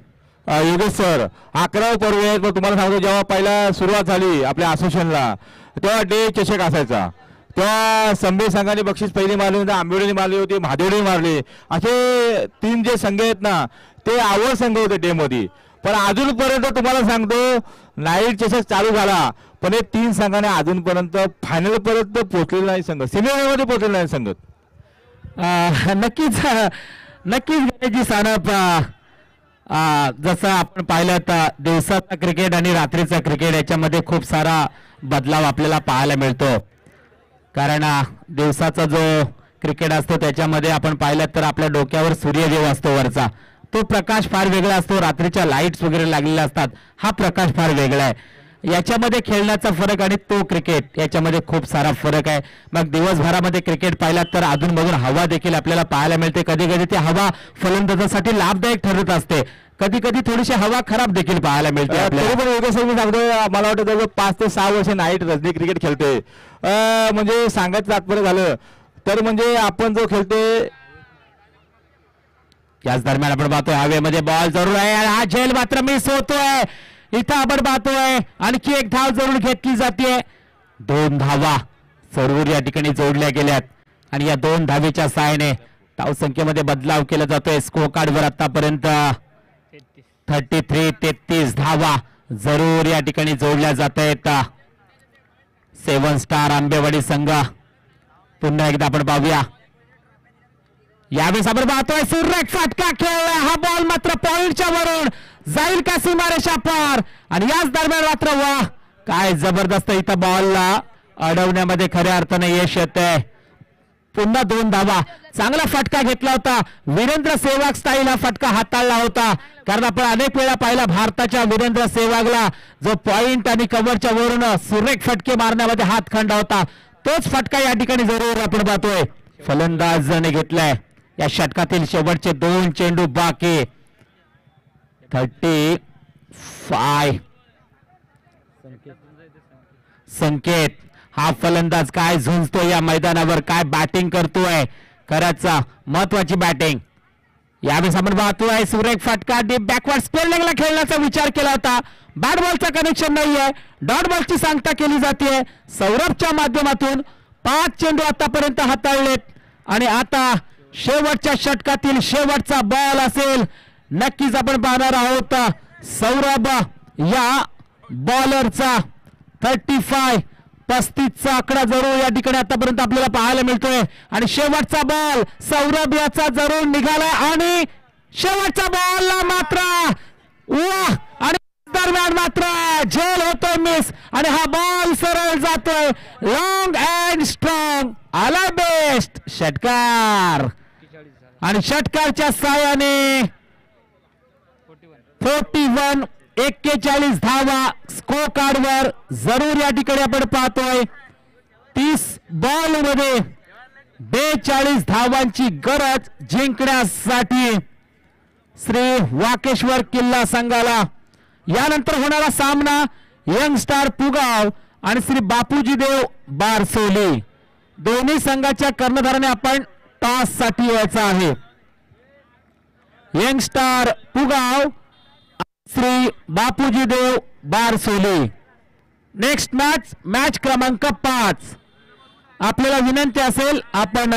Speaker 2: योगेश सर 11 पर्व आहे. तुम्हाला सांगतो जेव्हा पहिला सुरुवात झाली आपल्या असोसिएशनला तेव्हा डे चषक असायचा. तेव्हा संभे संघाने बक्षीस पहिली मारली होती, आंबेडीने मारली होती, महादेवडीने मारली. असे 3 जे संघ आहेत ना ते आवड संघ होते डे मध्ये. पण अजूनपर्यंत तुम्हाला सांगतो नाईट चषक चालू झाला पण हे 3 संघाने अजूनपर्यंत फायनल पर्यंत पोहोचलेला नाही संघ, सेमीफायनल मध्ये पोहोचलेला नाही संघ.
Speaker 1: नक्कीच गणेशजी सानप, जसं आपण पाहिलं तर दिवसाचा क्रिकेट आणि रात्रीचा क्रिकेट याच्यामध्ये खूप सारा बदलाव आपल्याला पाहायला मिळतो. कारण दिवसाचा जो क्रिकेट असतो त्याच्यामध्ये आपण पाहिलं तर आपल्या डोक्यावर सूर्यदेव असतो वरचा, तो प्रकाश फार वेगळा असतो. रात्रीच्या लाईट्स वगैरे लागलेल्या असतात, हा प्रकाश फार वेगळा आहे. याच्यामध्ये खेळण्याचा फरक आणि तो क्रिकेट याच्यामध्ये खूप सारा फरक आहे. मग दिवसभरामध्ये क्रिकेट पाहिलात तर अधूनमधून हवा देखील आपल्याला पाहायला मिळते. कधी कधी ती हवा फलंदाजासाठी लाभदायक ठरत असते, कधी कधी थोडीशी हवा खराब देखील पाहायला मिळते.
Speaker 2: मी सांगतोय मला वाटतं जवळ 5 ते 6 वर्ष नाईट रजनी क्रिकेट खेळते. म्हणजे सांगायचं तात्पर्य झालं तर म्हणजे आपण जो खेळतोय
Speaker 1: याच दरम्यान आपण पाहतोय हवेमध्ये बॉल जरूर आहे. हा झेल मात्र मिस होतोय. इथं आपण पाहतोय आणखी एक धाव जरूर घेतली जाते. 2 धावा जरूर या ठिकाणी जोडल्या गेल्यात आणि या 2 धावेच्या साहाय्याने धावसंख्येमध्ये बदलाव केला जातोय. स्कोर कार्डवर आतापर्यंत 33 धावा जरूर या ठिकाणी जोडल्या जात आहेत. 7 स्टार आंबेवाडी संघ पुन्हा एकदा आपण पाहूया. यावेळेस आपण पाहतोय सुरेख फटका खेळला. हा बॉल मात्र पॉइंटच्या वरून जाईल का सीमारेषा पार आणि याच दरम्यान मात्र वा काय जबरदस्त इथं बॉलला अडवण्यामध्ये खऱ्या अर्थाने यश येतंय. पुन्हा 2 धावा. चांगला फटका घेतला होता. वीरेंद्र सेहवाग स्टाईल हा फटका हाताळला होता, कारण आपण अनेक वेळा पाहिला भारताच्या वीरेंद्र सेहवागला जो पॉइंट आणि कव्हरच्या वरून सुरेख फटके मारण्यामध्ये हात खंडा होता, तोच फटका या ठिकाणी जरूर आपण पाहतोय. फलंदाजाने घेतलाय. या षटकातील शेवटचे 2 चेंडू बाकी. 35. संकेत हा फलंदाज काय झुंजतोय या मैदानावर, काय बॅटिंग करतोय. खरंच महत्वाची बॅटिंग यावेळेस आपण पाहतोय. सुरेख फटका डीप बॅकवर्ड स्क्वेअर लेगला खेळण्याचा विचार केला होता. बॅट बॉलचा कनेक्शन नाहीये. डॉट बॉलची सांगता केली जाते. सौरभच्या माध्यमातून 5 चेंडू आतापर्यंत हाताळलेत आणि आता शेवटच्या षटकातील शेवटचा बॉल असेल. नक्कीच आपण पाहणार आहोत सौरभ या बॉलरचा 35चा आकडा जरूर या ठिकाणी आतापर्यंत आपल्याला पाहायला मिळतोय. आणि शेवटचा बॉल सौरभ याचा जरूर निघालाय आणि शेवटच्या बॉलला मात्र आणि दरम्यान मात्र झेल होतोय मिस आणि हा बॉल सरळ जातोय लॉंग अँड स्ट्रॉंग. आला बेस्ट षटकार आणि षटकारच्या साहाय्याने 41 धावा स्कोर कार्डवर जरूर या ठिकाणी आपण पाहतोय. 30 बॉल मध्ये 42 धावांची गरज जिंकण्यासाठी श्री वाकेश्वर किल्ला संघाला. यानंतर होणारा सामना यंग स्टार पुगाव आणि श्री बापूजी देव बारसोली दोन्ही संघाच्या कर्णधाराने आपण टॉस साठी यायचा आहे. Young star पुगाव Shri Bapuji Dev Barsoli. Next match क्रमांक 5. आपल्याला विनंती असेल आपण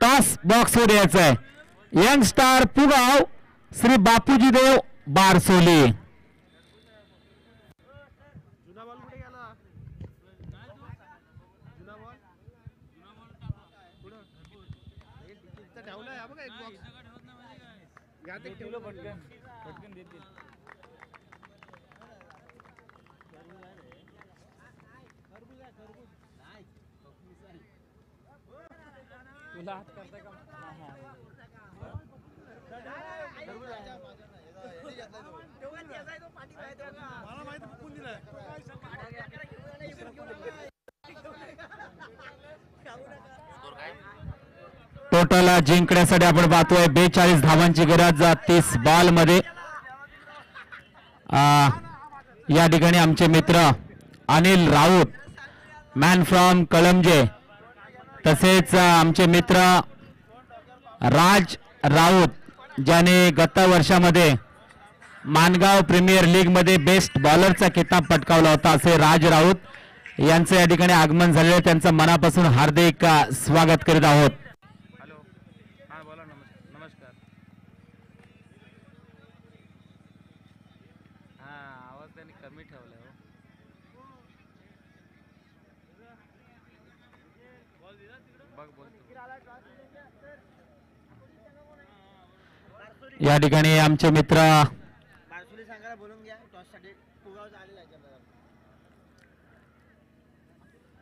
Speaker 1: टॉस बॉक्स वर यायचं आहे. Young star पुगाव Shri Bapuji Dev बारसोली. Total जिंकण्यासाठी आपण पाहतोय 42 धावांची गरज 30 बॉल मध्ये. या ठिकाणी आमचे मित्र अनिल राऊत मॅन फ्रॉम कळमजे तसेच आमचे मित्र राज राऊत ज्याने गत वर्षामध्ये मानगाव प्रीमियर लीग मध्ये बेस्ट बॉलरचा किताब पटकावला होता असे राज राऊत यांचे या ठिकाणी आगमन झालेले. त्यांचं मनापासून हार्दिक स्वागत करीत आहोत. या ठिकाणी आमचे मित्र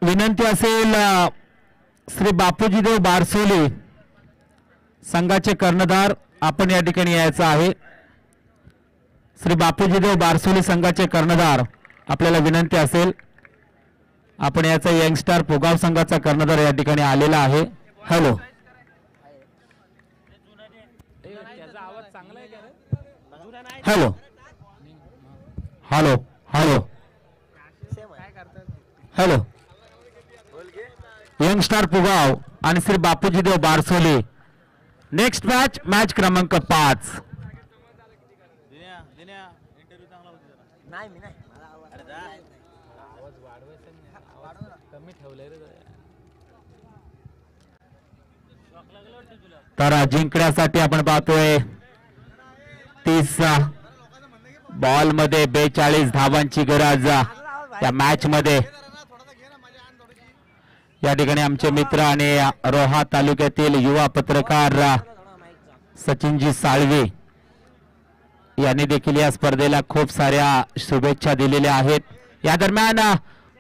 Speaker 1: विनंती असेल श्री बापूजी देव बारसोली संघाचे कर्णधार आपण या ठिकाणी यायचं आहे. श्री बापूजी देव बारसोली संघाचे कर्णधार आपल्याला विनंती असेल आपण याचा यंगस्टार पुगाव संघाचा कर्णधार या ठिकाणी आलेला आहे. Hello hello hello hello hello young star Pugaon आणि श्री बापूजी देव बारसोली. नेक्स्ट मॅच क्रमांक 5. तर जिंकण्यासाठी आपण पाहतोय 30 बॉल मध्ये 42 धावांची गरज या मॅच मध्ये. या ठिकाणी आमचे मित्र आणि रोहा तालुक्यातील युवा पत्रकार सचिनजी साळवे यांनी देखील या स्पर्धेला खूप साऱ्या शुभेच्छा दिलेल्या आहेत. या दरम्यान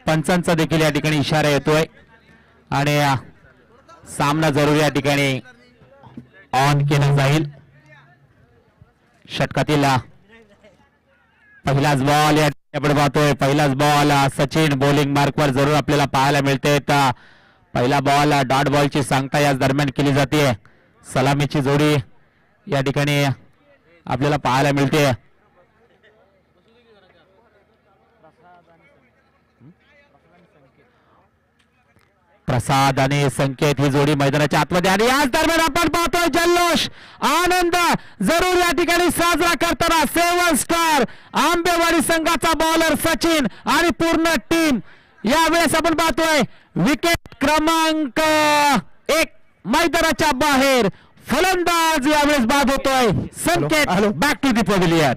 Speaker 1: पंचांचा देखील या ठिकाणी इशारा येतोय आणि सामना जरूर या ठिकाणी ऑन केला जाईल. षटकातील पहिलाच बॉल या आपण पाहतोय पहिलाच बॉल सचिन बॉलिंग मार्कवर जरूर आपल्याला पाहायला मिळते. पहिला बॉल डॉट बॉलची सांगता याच दरम्यान केली जाते. सलामीची जोडी या ठिकाणी आपल्याला पाहायला मिळते. प्रसाद आणि संकेत ही जोडी मैदानाच्या आतमध्ये आणि याच दरम्यान आपण पाहतोय जल्लोष आनंद जरूर या ठिकाणी साजरा करताना 7 स्टार आंबेवाडी संघाचा बॉलर सचिन आणि पूर्ण टीम. यावेळेस आपण पाहतोय विकेट क्रमांक 1 मैदानाच्या बाहेर फलंदाज यावेळेस बाद होतोय. संकेत बॅक टू दी पॅव्हिलियन.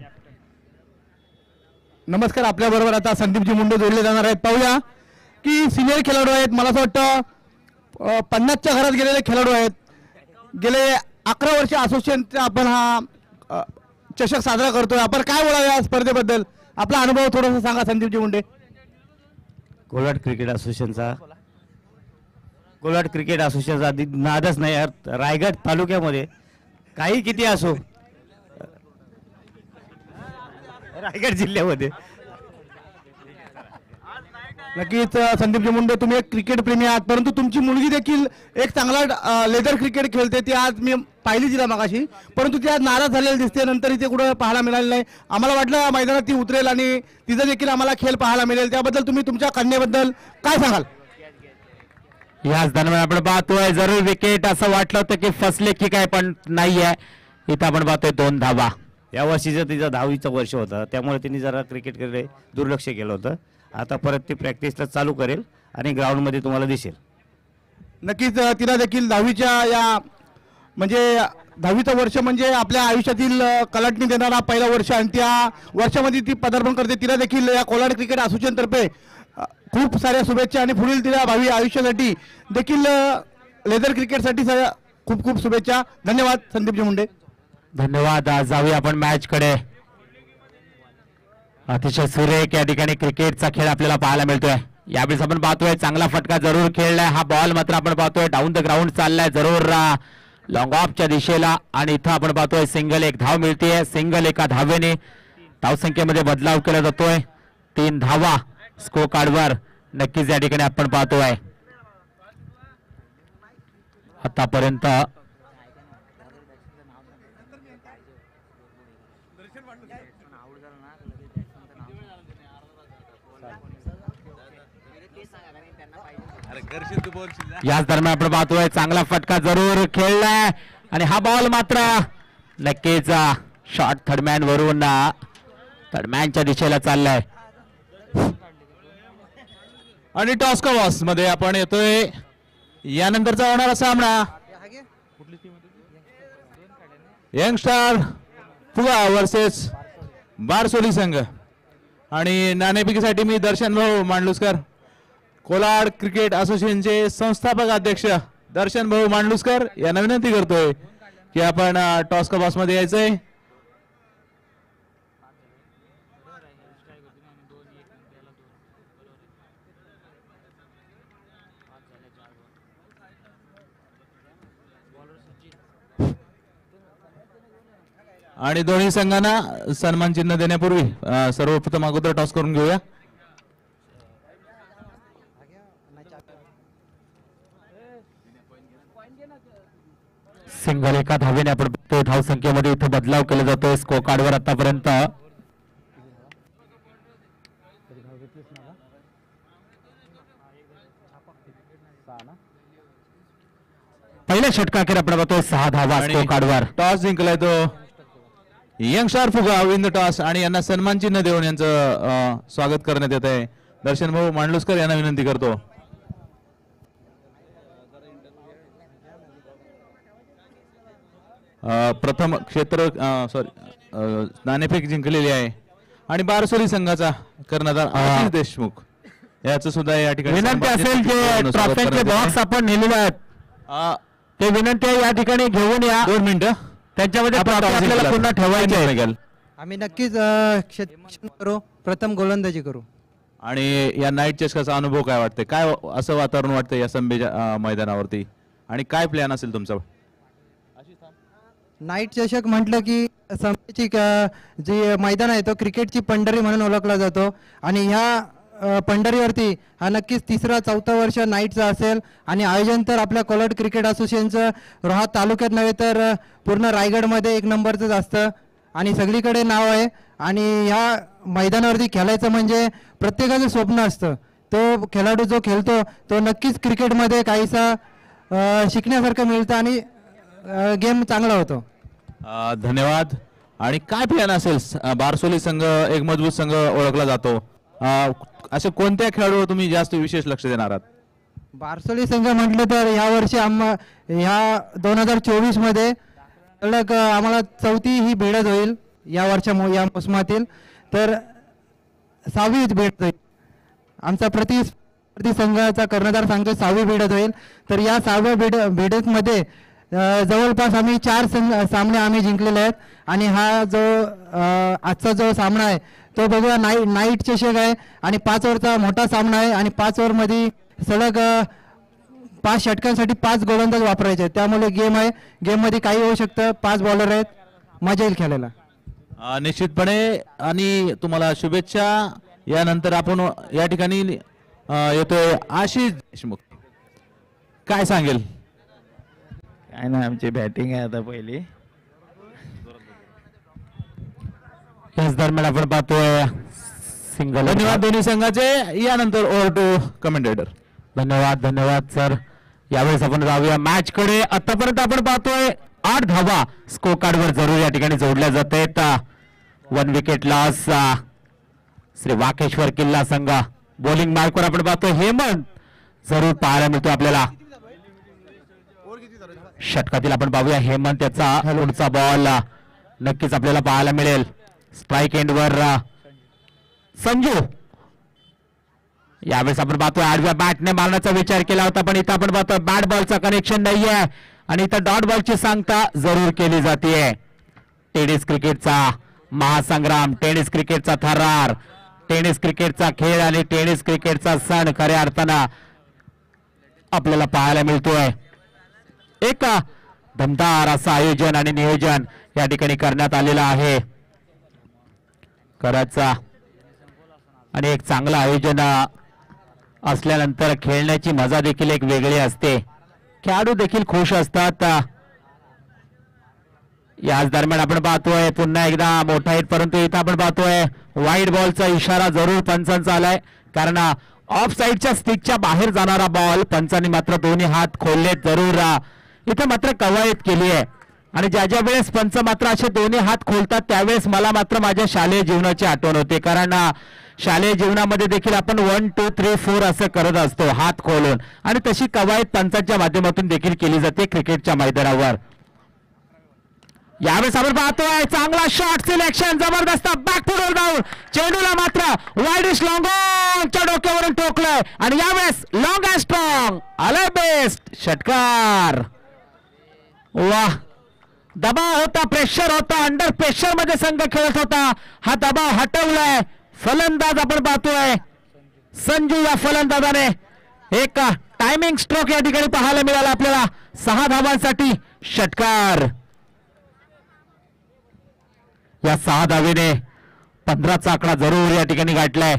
Speaker 3: नमस्कार. आपल्या बरोबर आता संदीपजी मुंडे जोडले जाणार आहेत. पाहूया की सिनियर खेळाडू आहेत. मला असं वाटतं 50च्या घरात गेलेले खेळाडू आहेत. गेले 11 वर्ष असोसिएशनचा आपण हा चषक साजरा करतोय. आपण काय बोलावं या स्पर्धेबद्दल? आपला अनुभव थोडासा सांगा संदीपजी मुंडे.
Speaker 4: कोलाड क्रिकेट असोसिएशनचा आधी नादच नाही यार. रायगड तालुक्यामध्ये काही किती असो, रायगड जिल्ह्यामध्ये
Speaker 3: नक्कीच संदीपजी मुंडे तुम्ही एक क्रिकेट प्रेमी आहात, परंतु तुमची मुलगी देखील एक चांगला लेदर क्रिकेट खेळते. ती आज मी पाहिली तिला मगाशी, परंतु ती आज नाराज झालेली दिसते. नंतर इथे कुठं पाहायला मिळालं नाही. आम्हाला वाटलं मैदानात ती उतरेल आणि तिचं देखील आम्हाला खेळ पाहायला मिळेल. त्याबद्दल तुम्ही तुमच्या कन्येबद्दल काय सांगाल?
Speaker 1: याच दरम्यान आपण पाहतोय जरूर विकेट असं वाटलं होतं की फसले की काय, पण नाहीये. इथं आपण पाहतोय 2 धावा.
Speaker 4: या वर्षीचं तिचं 10वीचं वर्ष होतं, त्यामुळे तिने जरा क्रिकेटकडे दुर्लक्ष केलं होतं. आता परत ती प्रॅक्टिसला चालू करेल आणि ग्राउंडमध्ये तुम्हाला दिसेल.
Speaker 3: नक्कीच तिला देखील 10वीच्या या म्हणजे 10वीचं वर्ष म्हणजे आपल्या आयुष्यातील कलाटणी देणारा पहिला वर्ष आणि त्या वर्षामध्ये ती पदार्पण करते. तिला देखील या कोलाड क्रिकेट असोसिएशनतर्फे खूप साऱ्या शुभेच्छा आणि पुढील तिला भावी आयुष्यासाठी देखील लेदर क्रिकेटसाठी खूप खूप शुभेच्छा. धन्यवाद संदीपजी मुंडे.
Speaker 1: धन्यवाद. जाऊया आपण मॅच कडे. अतिशय सुरेख या ठिकाणी क्रिकेटचा खेळ आपल्याला पाहायला मिळतोय. यावेळेस आपण पाहतोय चांगला फटका जरूर खेळलाय. हा बॉल मात्र आपण पाहतोय डाऊन द ग्राउंड चाललाय जरूर लॉंग ऑफच्या दिशेला आणि इथं आपण पाहतोय सिंगल. 1 धाव मिळतीये. सिंगल 1 धावेने धावसंख्येमध्ये बदलाव केला जातोय. 3 धावा स्कोर कार्डवर नक्कीच या ठिकाणी आपण पाहतोय. आतापर्यंत याच दरम्यान आपण पाहतोय चांगला फटका जरूर खेळलाय आणि हा बॉल मात्र नक्कीच शॉर्ट थर्डमॅन वरून थर्डमॅनच्या दिशेला चाललाय.
Speaker 2: आणि टॉस का बॉस मध्ये आपण येतोय. यानंतरचा होणारा सामना यंगस्टार फुगा वर्सेस बारसोली संघ. आणि नाणेफेकीसाठी मी दर्शन भाऊ मांडलुसकर, कोलाड क्रिकेट असोसिएशनचे संस्थापक अध्यक्ष दर्शन भाऊ मांडलुसकर यांना विनंती करतोय की आपण टॉस का बॉस मध्ये यायचंय. आणि दोन्ही संघांना सन्मान चिन्ह देण्यापूर्वी सर्वप्रथम अगोदर टॉस करून घेऊया.
Speaker 1: सिंगल 1 धावेने आपण बघतोय. धावसंख्येमध्ये इथं बदलाव केला जातोय स्कोर कार्डवर. आतापर्यंत पहिल्या षटकाखेर आपण बघतोय 6 धावा स्कोर कार्डवर.
Speaker 2: टॉस जिंकलाय तो यंगस्टार फुगा विन द टॉस आणि यांना सन्मान चिन्ह देऊन यांचं स्वागत करण्यात येत आहे. दर्शन भाऊ मांडलुसकर यांना विनंती करतो. प्रथम क्षेत्र नाणेफेक जिंकलेली आहे आणि बारसोली संघाचा कर्णधार आशिष देशमुख याचं सुद्धा या ठिकाणी
Speaker 1: विनंती असेल जे ट्रॉफीचे बॉक्स आपण नेलेले आहेत ते विनंती या ठिकाणी घेऊन या.
Speaker 2: 2 मिनिटं
Speaker 1: त्यांच्यामध्ये आपल्याला पुन्हा ठेवायचे आहे.
Speaker 5: आम्ही नक्कीच क्षेत्ररक्षण करू, प्रथम गोलंदाजी करू.
Speaker 2: आणि या नाईट चषकाचा अनुभव काय वाटतंय? काय असं वातावरण वाटतंय या संबेच्या मैदानावरती आणि काय प्लॅन असेल तुमचा?
Speaker 5: नाईट चषक म्हटलं की समोरची जी मैदान आहे तो क्रिकेटची पंढरी म्हणून ओळखला जातो आणि ह्या पंढरीवरती हा नक्कीच 3-4 वर्ष नाईटचा असेल आणि आयोजन तर आपल्या कोलाड क्रिकेट असोसिएशनचं रोहा तालुक्यात नव्हे तर पूर्ण रायगडमध्ये 1 नंबरचंच असतं आणि सगळीकडे नाव आहे आणि ह्या मैदानावरती खेळायचं म्हणजे प्रत्येकाचं स्वप्न असतं. तो खेळाडू जो खेळतो तो नक्कीच क्रिकेटमध्ये काहीसा शिकण्यासारखं मिळतं आणि गेम चांगला होतो.
Speaker 2: धन्यवाद. आणि काय प्लॅन असेल? बारसोली संघ एक मजबूत संघ ओळखला जातो. असे कोणत्या खेळाडूवर तुम्ही जास्त विशेष लक्ष देणार आहात?
Speaker 5: बारसोली संघ म्हटलं तर ह्या वर्षी ह्या 2024 मध्ये सलग आम्हाला 4थी ही भेट होईल या या मोसमातील. तर 6वी भेट होईल. आमचा प्रति संघाचा कर्णधार सांगतो 6वी भेट होईल. तर या 6व्या भेटीमध्ये जवळपास आम्ही 4 सामने आम्ही जिंकलेले आहेत आणि हा जो आजचा जो सामना आहे तो बघूया नाईट चषक आहे आणि 5 ओव्हरचा मोठा सामना आहे आणि 5 ओव्हरमध्ये सलग 5 षटकांसाठी 5 गोलंदाज वापरायचे आहेत. त्यामुळे गेम आहे. गेममध्ये काही होऊ शकतं. 5 बॉलर आहेत. मजा येईल खेळायला.
Speaker 2: निश्चितपणे आणि तुम्हाला शुभेच्छा. यानंतर आपण या ठिकाणी येतोय आशिष देशमुख. काय सांगेल?
Speaker 6: काय ना आमची बॅटिंग आहे आता पहिली.
Speaker 1: याच दरम्यान आपण पाहतोय सिंगल.
Speaker 2: धन्यवाद दोन्ही संघाचे. यानंतर ओव्हर टू कमेंटेटर.
Speaker 1: धन्यवाद सर. यावेळेस आपण जाऊया मॅच कडे. आतापर्यंत आपण पाहतोय 8 धावा स्कोर कार्डवर जरूर या ठिकाणी जोडल्या जात आहेत. 1 विकेट लॉस. श्री वाकेश्वर किल्ला संघ बॉलिंग मार्कवर आपण पाहतोय हेमंत जरूर पाहायला मिळतो आपल्याला. षटकातील आपण पाहूया हेमंत याचा पुढचा बॉल नक्कीच आपल्याला पाहायला मिळेल. स्ट्राईक एंडवर संजू. यावेळेस आपण पाहतोय आडव्या बॅटने मारण्याचा विचार केला होता पण इथं आपण पाहतोय बॅट बॉलचा कनेक्शन नाहीये आणि इथं डॉट बॉलची सांगता जरूर केली जाते. टेनिस क्रिकेटचा महासंग्राम, टेनिस क्रिकेटचा थरार, टेनिस क्रिकेटचा खेळ आणि टेनिस क्रिकेटचा सण खऱ्या अर्थानं आपल्याला पाहायला मिळतोय. एक दमदार असं आयोजन आणि नियोजन या ठिकाणी करण्यात आलेलं आहे. करायचा आणि एक चांगलं आयोजन असल्यानंतर खेळण्याची मजा देखील एक वेगळी असते. खेळाडू देखील खुश असतात. याच दरम्यान आपण पाहतोय पुन्हा एकदा मोठा हिट परंतु इथं आपण पाहतोय वाईड बॉलचा इशारा जरूर पंचांचा आलाय कारण ऑफ साईडच्या स्टिकच्या बाहेर जाणारा बॉल पंचांनी मात्र दोन्ही हात खोललेत जरूर. इथं मात्र कवायत केली आहे आणि ज्या ज्या वेळेस पंच मात्र असे दोन्ही हात खोलतात त्यावेळेस मला मात्र माझ्या शालेय जीवनाची आठवण होते कारण शालेय जीवनामध्ये देखील आपण 1 2 3 4 असं करत असतो हात खोलून आणि तशी कवायत पंचांच्या माध्यमातून देखील केली जाते क्रिकेटच्या मैदानावर. यावेळेस आपण पाहतोय चांगला शॉट सिलेक्शन जबरदस्त बॅकफुट डाऊन चेंडूला मात्र वाईडिश लॉंगच्या डोक्यावरून ठोकलंय आणि यावेळेस लॉंग अँड स्ट्रॉंग आलं बेस्ट षटकार. वाह दबाव होता, प्रेशर होता, अंडर प्रेशर मध्ये संघ खेळत होता. हा दबाव हटवलाय. फलंदाज आपण पाहतोय संजू या फलंदाजाने एक टायमिंग स्ट्रोक या ठिकाणी पाहायला मिळाला आपल्याला 6 धावांसाठी षटकार. या 6 धावेने 15चा आकडा जरूर या ठिकाणी गाठलाय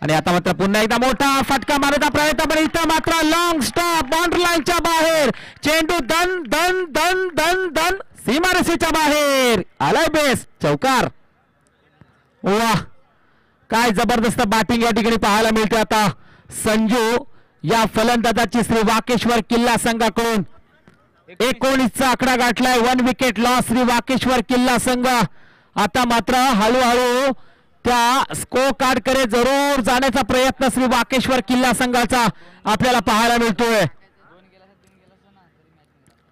Speaker 1: आणि आता मात्र पुन्हा एकदा मोठा फटका मारण्याचा प्रयत्न पण इथं मात्र लॉंग स्टॉप बाउंड्री लाईनच्या बाहेर चेंडू दन दन दन दन दन सीमारेषेच्या बाहेर आलाय बेस्ट चौकार. वाह काय जबरदस्त बॅटिंग या ठिकाणी पाहायला मिळते. आता संजू या फलंदाजाची श्री वाकेश्वर किल्ला संघाकडून 19चा आकडा गाठलाय. 1 विकेट लॉस श्री वाकेश्वर किल्ला संघ. आता मात्र हळूहळू त्या स्कोर कार्ड कडे जरूर जाण्याचा प्रयत्न श्री वाकेश्वर किल्ला संघाचा आपल्याला पाहायला मिळतोय.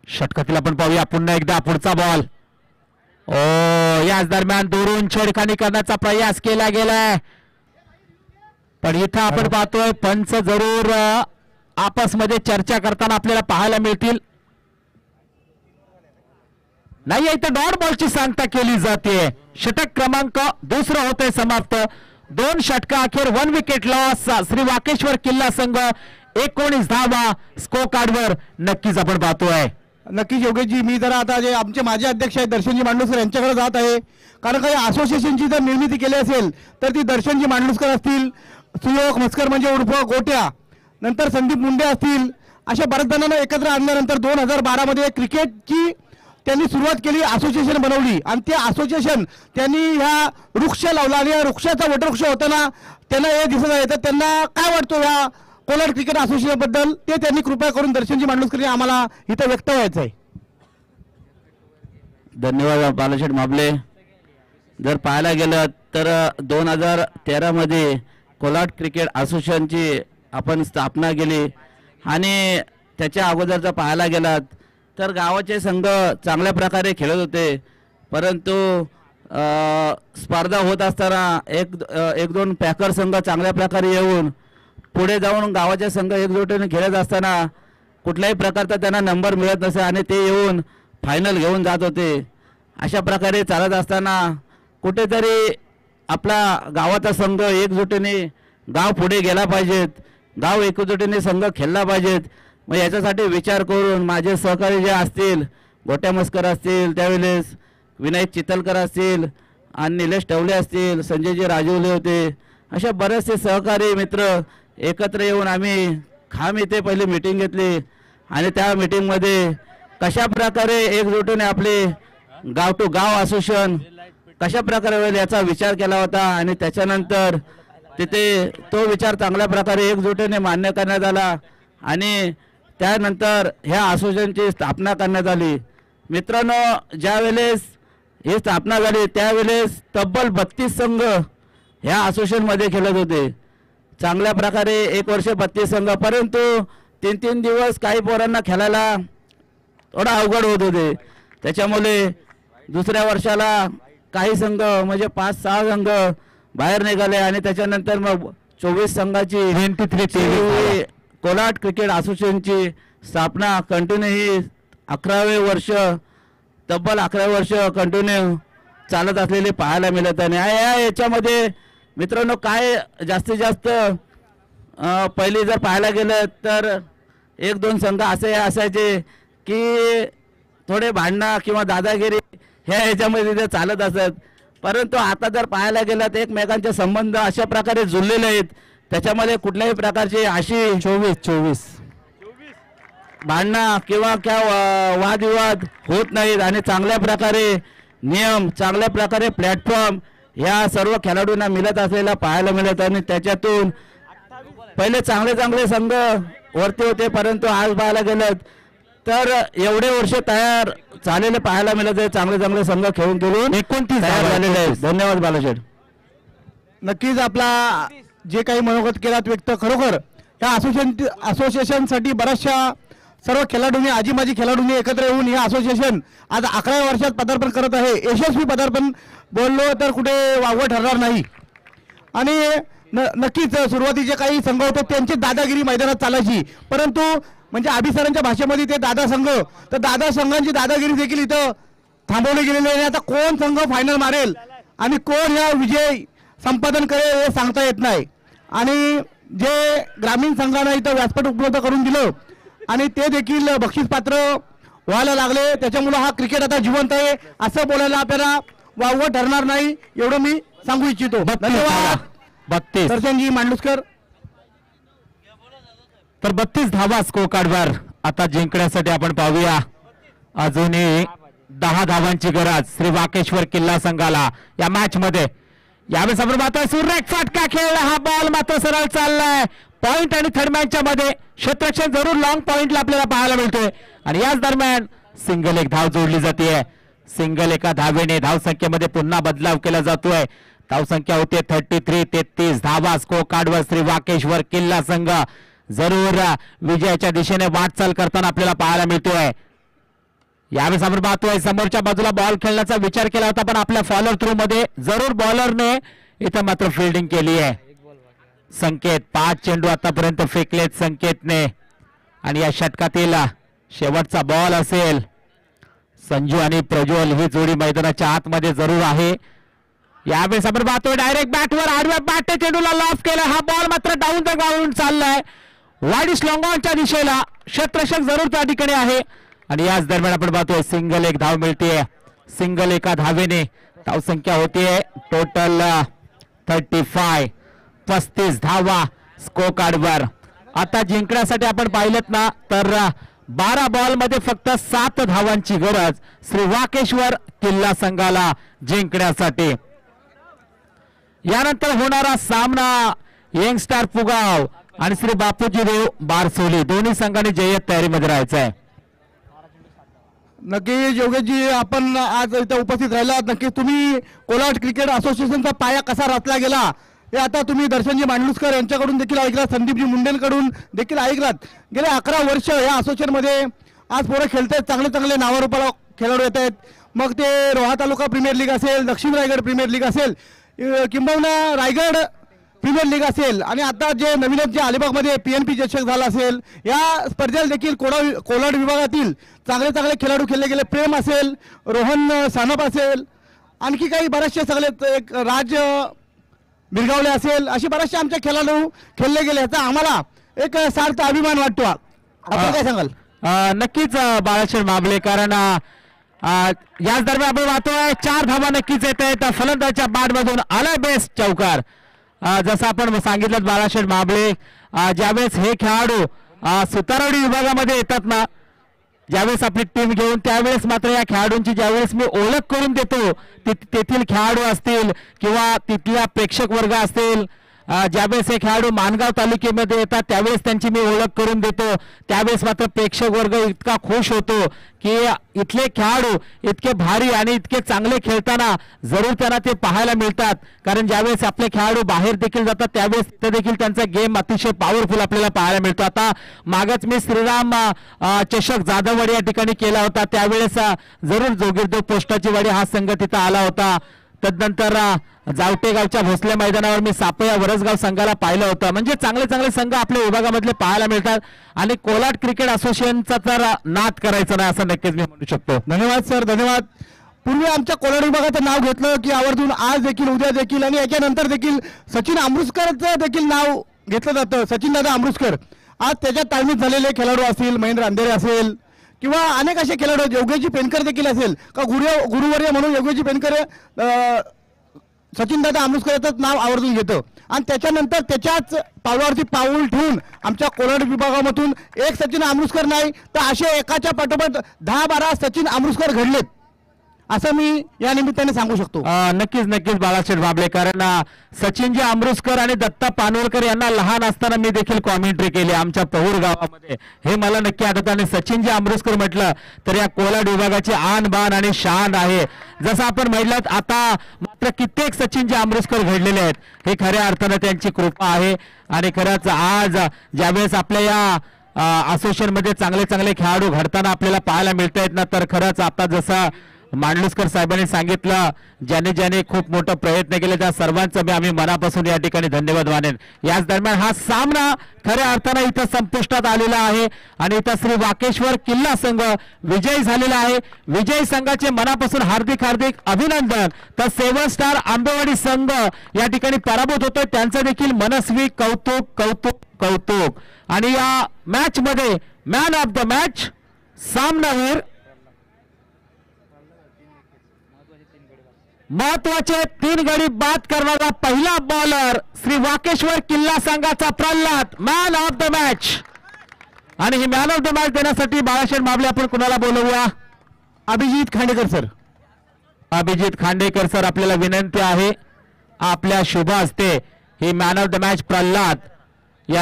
Speaker 1: षटकातील आपण पाहूया पुन्हा एकदा पुढचा बॉल. याच दरम्यान दुरून छेडखानी करण्याचा प्रयास केला गेलाय पण इथं आपण पाहतोय पंच जरूर आपसमध्ये चर्चा करताना आपल्याला पाहायला मिळतील. नाही इथं डॉट बॉलची सांगता केली जाते. षटक क्रमांक 2 होते समाप्त. 2 षटका अखेर 1 विकेट लॉस श्री वाकेश्वर किल्ला संघ 19 धावा स्कोर कार्डवर नक्कीच आपण पाहतोय.
Speaker 3: नक्कीच योगेशजी, मी जरा आता जे आमचे माजी अध्यक्ष आहेत दर्शनजी मांडुसकर यांच्याकडे जात आहे. कारण काही असोसिएशनची जर निर्मिती केली असेल तर ती दर्शनजी मांडुसकर असतील, सुयोग मस्कर म्हणजे उर्फ गोट्या, नंतर संदीप मुंडे असतील, अशा बऱ्याच जणांना एकत्र आणल्यानंतर 2012 क्रिकेटची त्यांनी सुरुवात केली, असोसिएशन बनवली आणि ते असोसिएशन त्यांनी ह्या वृक्ष लावला आणि या वृक्षाचा वटवृक्ष होताना त्यांना हे दिसत आहे. तर त्यांना काय वाटतं ह्या कोलाड क्रिकेट असोसिएशन बद्दल ते त्यांनी कृपया करून दर्शनजी मांडुसकर आम्हाला इथं व्यक्त व्हायचं आहे.
Speaker 7: धन्यवाद बालाशेठ माबले. जर पाहायला गेलं तर 2013 मध्ये कोलाड क्रिकेट असोसिएशनची आपण स्थापना केली आणि त्याच्या अगोदरचा पाहायला गेलात तर गावाचे संघ चांगल्या प्रकारे खेळत होते, परंतु स्पर्धा होत असताना एक दोन पॅकर संघ चांगल्या प्रकारे येऊन पुढे जाऊन गावाचे संघ एकजुटीने खेळत असताना कुठल्याही प्रकारचा त्यांना नंबर मिळत नसे आणि ते येऊन फायनल घेऊन जात होते. अशा प्रकारे चालत असताना कुठेतरी आपला गावाचा संघ एकजुटीने गाव पुढे गेला पाहिजेत, गाव एकजुटीने संघ खेळला पाहिजेत. मग याच्यासाठी विचार करून माझे सहकारी जे असतील, गोट्या मस्कर असतील, त्यावेळेस विनायक चितलकर असतील आणि निलेश टवले असतील, संजयजी राजवले होते, अशा बरेचसे सहकारी मित्र एकत्र येऊन आम्ही खाम इथे पहिली मीटिंग घेतली आणि त्या मीटिंगमध्ये कशा प्रकारे एकजुटीने आपले गाव टू गाव असोसिएशन कशा प्रकारे होईल याचा विचार केला होता आणि त्याच्यानंतर तिथे तो विचार चांगल्या प्रकारे एकजुटीने मान्य करण्यात आला आणि त्यानंतर ह्या असोसिएशनची स्थापना करण्यात आली. मित्रांनो, ज्या वेळेस ही स्थापना झाली त्यावेळेस तब्बल 32 संघ ह्या असोसिएशनमध्ये खेळत होते. चांगल्या प्रकारे एक वर्ष 32 संघ, परंतु 3-3 दिवस काही पोरांना खेळायला थोडा अवघड होत होते. त्याच्यामुळे दुसऱ्या वर्षाला काही संघ म्हणजे 5-6 संघ बाहेर निघाले आणि त्याच्यानंतर मग 24 संघाची
Speaker 1: 23
Speaker 7: कोलाड क्रिकेट असोसिएशनची स्थापना कंटिन्यू ही 11वे वर्ष, तब्बल 11 वर्ष कंटिन्यू चालत असलेले पाहायला मिळत आहे. याच्यामध्ये मित्रांनो काय जास्तीत जास्त पहिली जर पाहायला गेलं तर 1-2 संघ असे असायचे की थोडे भांडणं किंवा दादागिरी ह्याच्यामध्ये ते चालत असत, परंतु आता जर पाहायला गेलं तर एकमेकांचे संबंध अशा प्रकारे जुळलेले आहेत, त्याच्यामध्ये कुठल्याही प्रकारची अशी 24 भांडणं किंवा क्या वादविवाद होत नाहीत आणि चांगल्या प्रकारे नियम, चांगल्या प्रकारे प्लॅटफॉर्म ह्या सर्व खेळाडूंना मिळत असलेला पाहायला मिळत आणि त्याच्यातून पहिले चांगले संघ वरती होते, परंतु आज पाहायला गेलं तर एवढे वर्ष तयार झालेले पाहायला मिळत आहे. चांगले संघ खेळून 29 तयार झालेले आहेत. धन्यवाद बालाशेठ.
Speaker 3: नक्कीच आपला जे काही मनोगत केलात व्यक्त, खरोखर या असोसिएशनसाठी बऱ्याचशा सर्व खेळाडूंनी, आजी माजी खेळाडूंनी एकत्र येऊन हे असोसिएशन आज 11व्या वर्षात पदार्पण करत आहे. यशस्वी पदार्पण बोललो तर कुठे वावगं ठरणार नाही. आणि नक्कीच सुरुवातीचे काही संघ होते त्यांची दादागिरी मैदानात चालायची, परंतु म्हणजे अभिसरांच्या भाषेमध्ये ते दादा संघ, तर दादा संघांची दादागिरी देखील इथं थांबवली गेलेली आहे. आता कोण संघ फायनल मारेल आणि कोण या विजय संपादन करेल हे सांगता येत नाही. आणि जे ग्रामीण संघानं इथं व्यासपीठ उपलब्ध करून दिलं आणि ते देखील बक्षीसपात्र व्हायला लागले, त्याच्यामुळं हा क्रिकेट आता जिवंत आहे असं बोलायला आपल्याला वावगं ठरणार नाही, एवढं मी सांगू इच्छितो. धन्यवाद.
Speaker 1: 32
Speaker 3: दर्शनजी मांडुसकर.
Speaker 1: तर 32 धावा स्कोर कार्डवर आता जिंकण्यासाठी आपण पाहूया. अजूनही 10 धावांची गरज श्री वाकेश्वर किल्ला संघाला या मॅच मध्ये. यावेळेस आपण पाहतोय सुरेख फटका खेळला, हा बॉल मात्र सरळ चाललाय पॉइंट आणि थर्ड मॅचच्या मध्ये क्षेत्ररक्षण जरूर लॉंग पॉइंटला आपल्याला पाहायला मिळतोय आणि याच दरम्यान सिंगल एक धाव जोडली जाते. सिंगल एका धावेने धावसंख्येमध्ये पुन्हा बदलाव केला जातोय. धावसंख्या होते 33 धावा स्कोर कार्डवर श्री वाकेश्वर किल्ला संघ जरूर विजयाच्या दिशेने वाटचाल करताना आपल्याला पाहायला मिळतोय. यावेळेस आपण पाहतोय समोरच्या बाजूला बॉल खेळण्याचा विचार केला होता, पण आपल्या फॉलोअर थ्रू मध्ये जरूर बॉलरने इथं मात्र फिल्डिंग केली आहे. संकेत 5 चेंडू आतापर्यंत फेकलेत संकेतने आणि या षटकातील शेवटचा बॉल असेल. संजू आणि प्रज्वल ही जोडी मैदानाच्या आतमध्ये जरूर आहे. यावेळेस आपण पाहतोय डायरेक्ट बॅटवर आडव्या बॅट चेंडूला लॉफ केला, हा बॉल मात्र डाऊन द ग्राउंड चाललाय वाईड लॉंगॉनच्या दिशेला. क्षेत्ररक्षक जरूर त्या ठिकाणी आहे आणि याच दरम्यान आपण पाहतोय सिंगल एक धाव मिळते. सिंगल एका धावेने धाव संख्या होतीये टोटल 35 धावा स्कोर कार्डवर. आता जिंकण्यासाठी आपण पाहिलं ना तर 12 बॉल मध्ये फक्त 7 धावांची गरज श्री वाकेश्वर किल्ला संघाला जिंकण्यासाठी. यानंतर होणारा सामना यंगस्टार पुगाव आणि श्री बापूजी देव बारसोली दोन्ही संघांनी जय्यत तयारीमध्ये राहायचं आहे.
Speaker 3: नक्कीच योगेशजी आपण आज इथे उपस्थित राहिलात. नक्कीच तुम्ही कोलाड क्रिकेट असोसिएशनचा पाया कसा रचला गेला हे आता तुम्ही दर्शनजी मांडलुसकर यांच्याकडून देखील ऐकलात, संदीपजी मुंडेंकडून देखील ऐकलात. गेले 11 वर्ष या असोसिएशनमध्ये आज पोरं खेळतात, चांगले चांगले नावारूपाला खेळाडू येत आहेत. मग ते रोहा तालुका प्रीमियर लीग असेल, दक्षिण रायगड प्रीमियर लीग असेल, किंबहुना रायगड प्रीमियर लीग असेल आणि आता जे नवीनच जे अलिबागमध्ये PNP चषक झाला असेल, या स्पर्धेला देखील कोलाड विभागातील चांगले चांगले खेळाडू खेळले गेले. प्रेम असेल, रोहन सानप असेल, आणखी काही बरेचसे सगळे एक राज बिरगावले असेल, असे बरेचसे आमचे खेळाडू खेळले गेले. याचा आम्हाला एक सार्थ अभिमान वाटतो. आपण काय सांगाल?
Speaker 1: नक्कीच बाळासाहेब माबले, कारण याच दरम्यान आपण पाहतोय 4 धावा नक्कीच येत आहेत फलंदाजच्या बॅटमधून. आलाय बेस्ट चौकार. जसं आपण सांगितलं बाळासाहेब माबळे, ज्यावेळेस हे खेळाडू सुतारवाडी विभागामध्ये येतात ना, ज्यावेळेस आपली टीम घेऊन, त्यावेळेस मात्र या खेळाडूंची ज्यावेळेस मी ओळख करून देतो, तेथील खेळाडू असतील किंवा तिथल्या प्रेक्षक वर्ग असतील, ज्यावेळेस हे खेळाडू माणगाव तालुक्यामध्ये येतात त्यावेळेस त्यांची मी ओळख करून देतो, त्यावेळेस मात्र प्रेक्षक वर्ग इतका खुश होतो की इथले खेळाडू इतके भारी आणि इतके चांगले खेळताना जरूर त्यांना ते पाहायला मिळतात. कारण ज्यावेळेस आपले खेळाडू बाहेर देखील जातात त्यावेळेस ते देखील त्यांचा गेम अतिशय पॉवरफुल आपल्याला पाहायला मिळतो. आता मागच मी श्रीराम चषक जाधववाडी या ठिकाणी केला होता, त्यावेळेस जरूर जोगिरदेव पोस्टाची वाडी हा संघ तिथं आला होता. तदनंतर जावटेगावच्या भोसले मैदानावर मी सापया वरसगाव संघाला पाहिलं होतं. म्हणजे चांगले चांगले संघ आपल्या विभागामधले पाहायला मिळतात आणि कोलाड क्रिकेट असोसिएशनचा तर नाद करायचा नाही असं नक्कीच मी म्हणू शकतो.
Speaker 3: धन्यवाद सर, धन्यवाद. पूर्वी आमच्या कोलाड विभागाचं नाव घेतलं की आवर्जून आज देखील, उद्या देखील आणि याच्यानंतर देखील सचिन अमृतकरचं देखील नाव घेतलं जातं. सचिन दादा अमृतकर आज त्याच्यात तालमीत झालेले खेळाडू असतील, महेंद्र अंधेरे असेल किंवा अनेक असे खेळाडू, योगेशजी पेनकर देखील असेल का, गुरुवर्य म्हणून योगेशजी पेनकर सचिन दादा अमृतकरचं नाव आवर्जून घेतं. आणि त्याच्यानंतर त्याच्याच पावलावरती पाऊल ठेवून आमच्या कोलाड विभागामधून एक सचिन अमृतकर नाही तर असे एकाच्या पाठोपाठ 10-12 सचिन अमृतकर घडलेत असं मी या निमित्ताने सांगू शकतो.
Speaker 1: नक्कीच नक्कीच बाळासाहेब बाबळे, कारण सचिनजी अमृतकर आणि दत्ता पानवरकर यांना लहान असताना मी देखील कॉमेंट्री केली आमच्या पहूर गावामध्ये, हे मला नक्की आठवतं. आणि सचिनजी अमृतकर म्हटलं तर या कोलाड विभागाची आन बान आणि शान आहे. जसं आपण म्हटलं आता मात्र कित्येक सचिनजी अमृतकर घडलेले आहेत, हे खऱ्या अर्थानं त्यांची कृपा आहे. आणि खरंच आज ज्यावेळेस आपल्या या असोसिएशन मध्ये चांगले चांगले खेळाडू घडताना आपल्याला पाहायला मिळत आहेत ना, तर खरंच आता जसं मांडलुसकर साहेबांनी सांगितलं, ज्याने ज्याने खूप मोठा प्रयत्न केले त्या सर्वांचं मी आम्ही मनापासून या ठिकाणी धन्यवाद मानेन. याच दरम्यान हा सामना खऱ्या अर्थानं इथं संपुष्टात आलेला आहे आणि इथं श्री वाकेश्वर किल्ला संघ विजयी झालेला आहे. विजयी संघाचे मनापासून हार्दिक हार्दिक अभिनंदन. तर 7 स्टार आंबेवाडी संघ या ठिकाणी पराभूत होतोय, त्यांचं देखील मनस्वी कौतुक कौतुक कौतुक. आणि या मॅच मध्ये मॅन ऑफ द मॅच सामनावीर महत्वाचे 3 गडी बाद करणारा पहिला बॉलर श्री वाकेश्वर किल्ला संघाचा Pralhad man of the match. आणि ही मॅन ऑफ द मॅच देण्यासाठी बाळासाहेब माबले आपण कुणाला बोलवूया?
Speaker 3: अभिजित खांडेकर सर.
Speaker 1: अभिजित खांडेकर सर, आपल्याला विनंती आहे आपल्या शुभ हस्ते ही man of the match Pralhad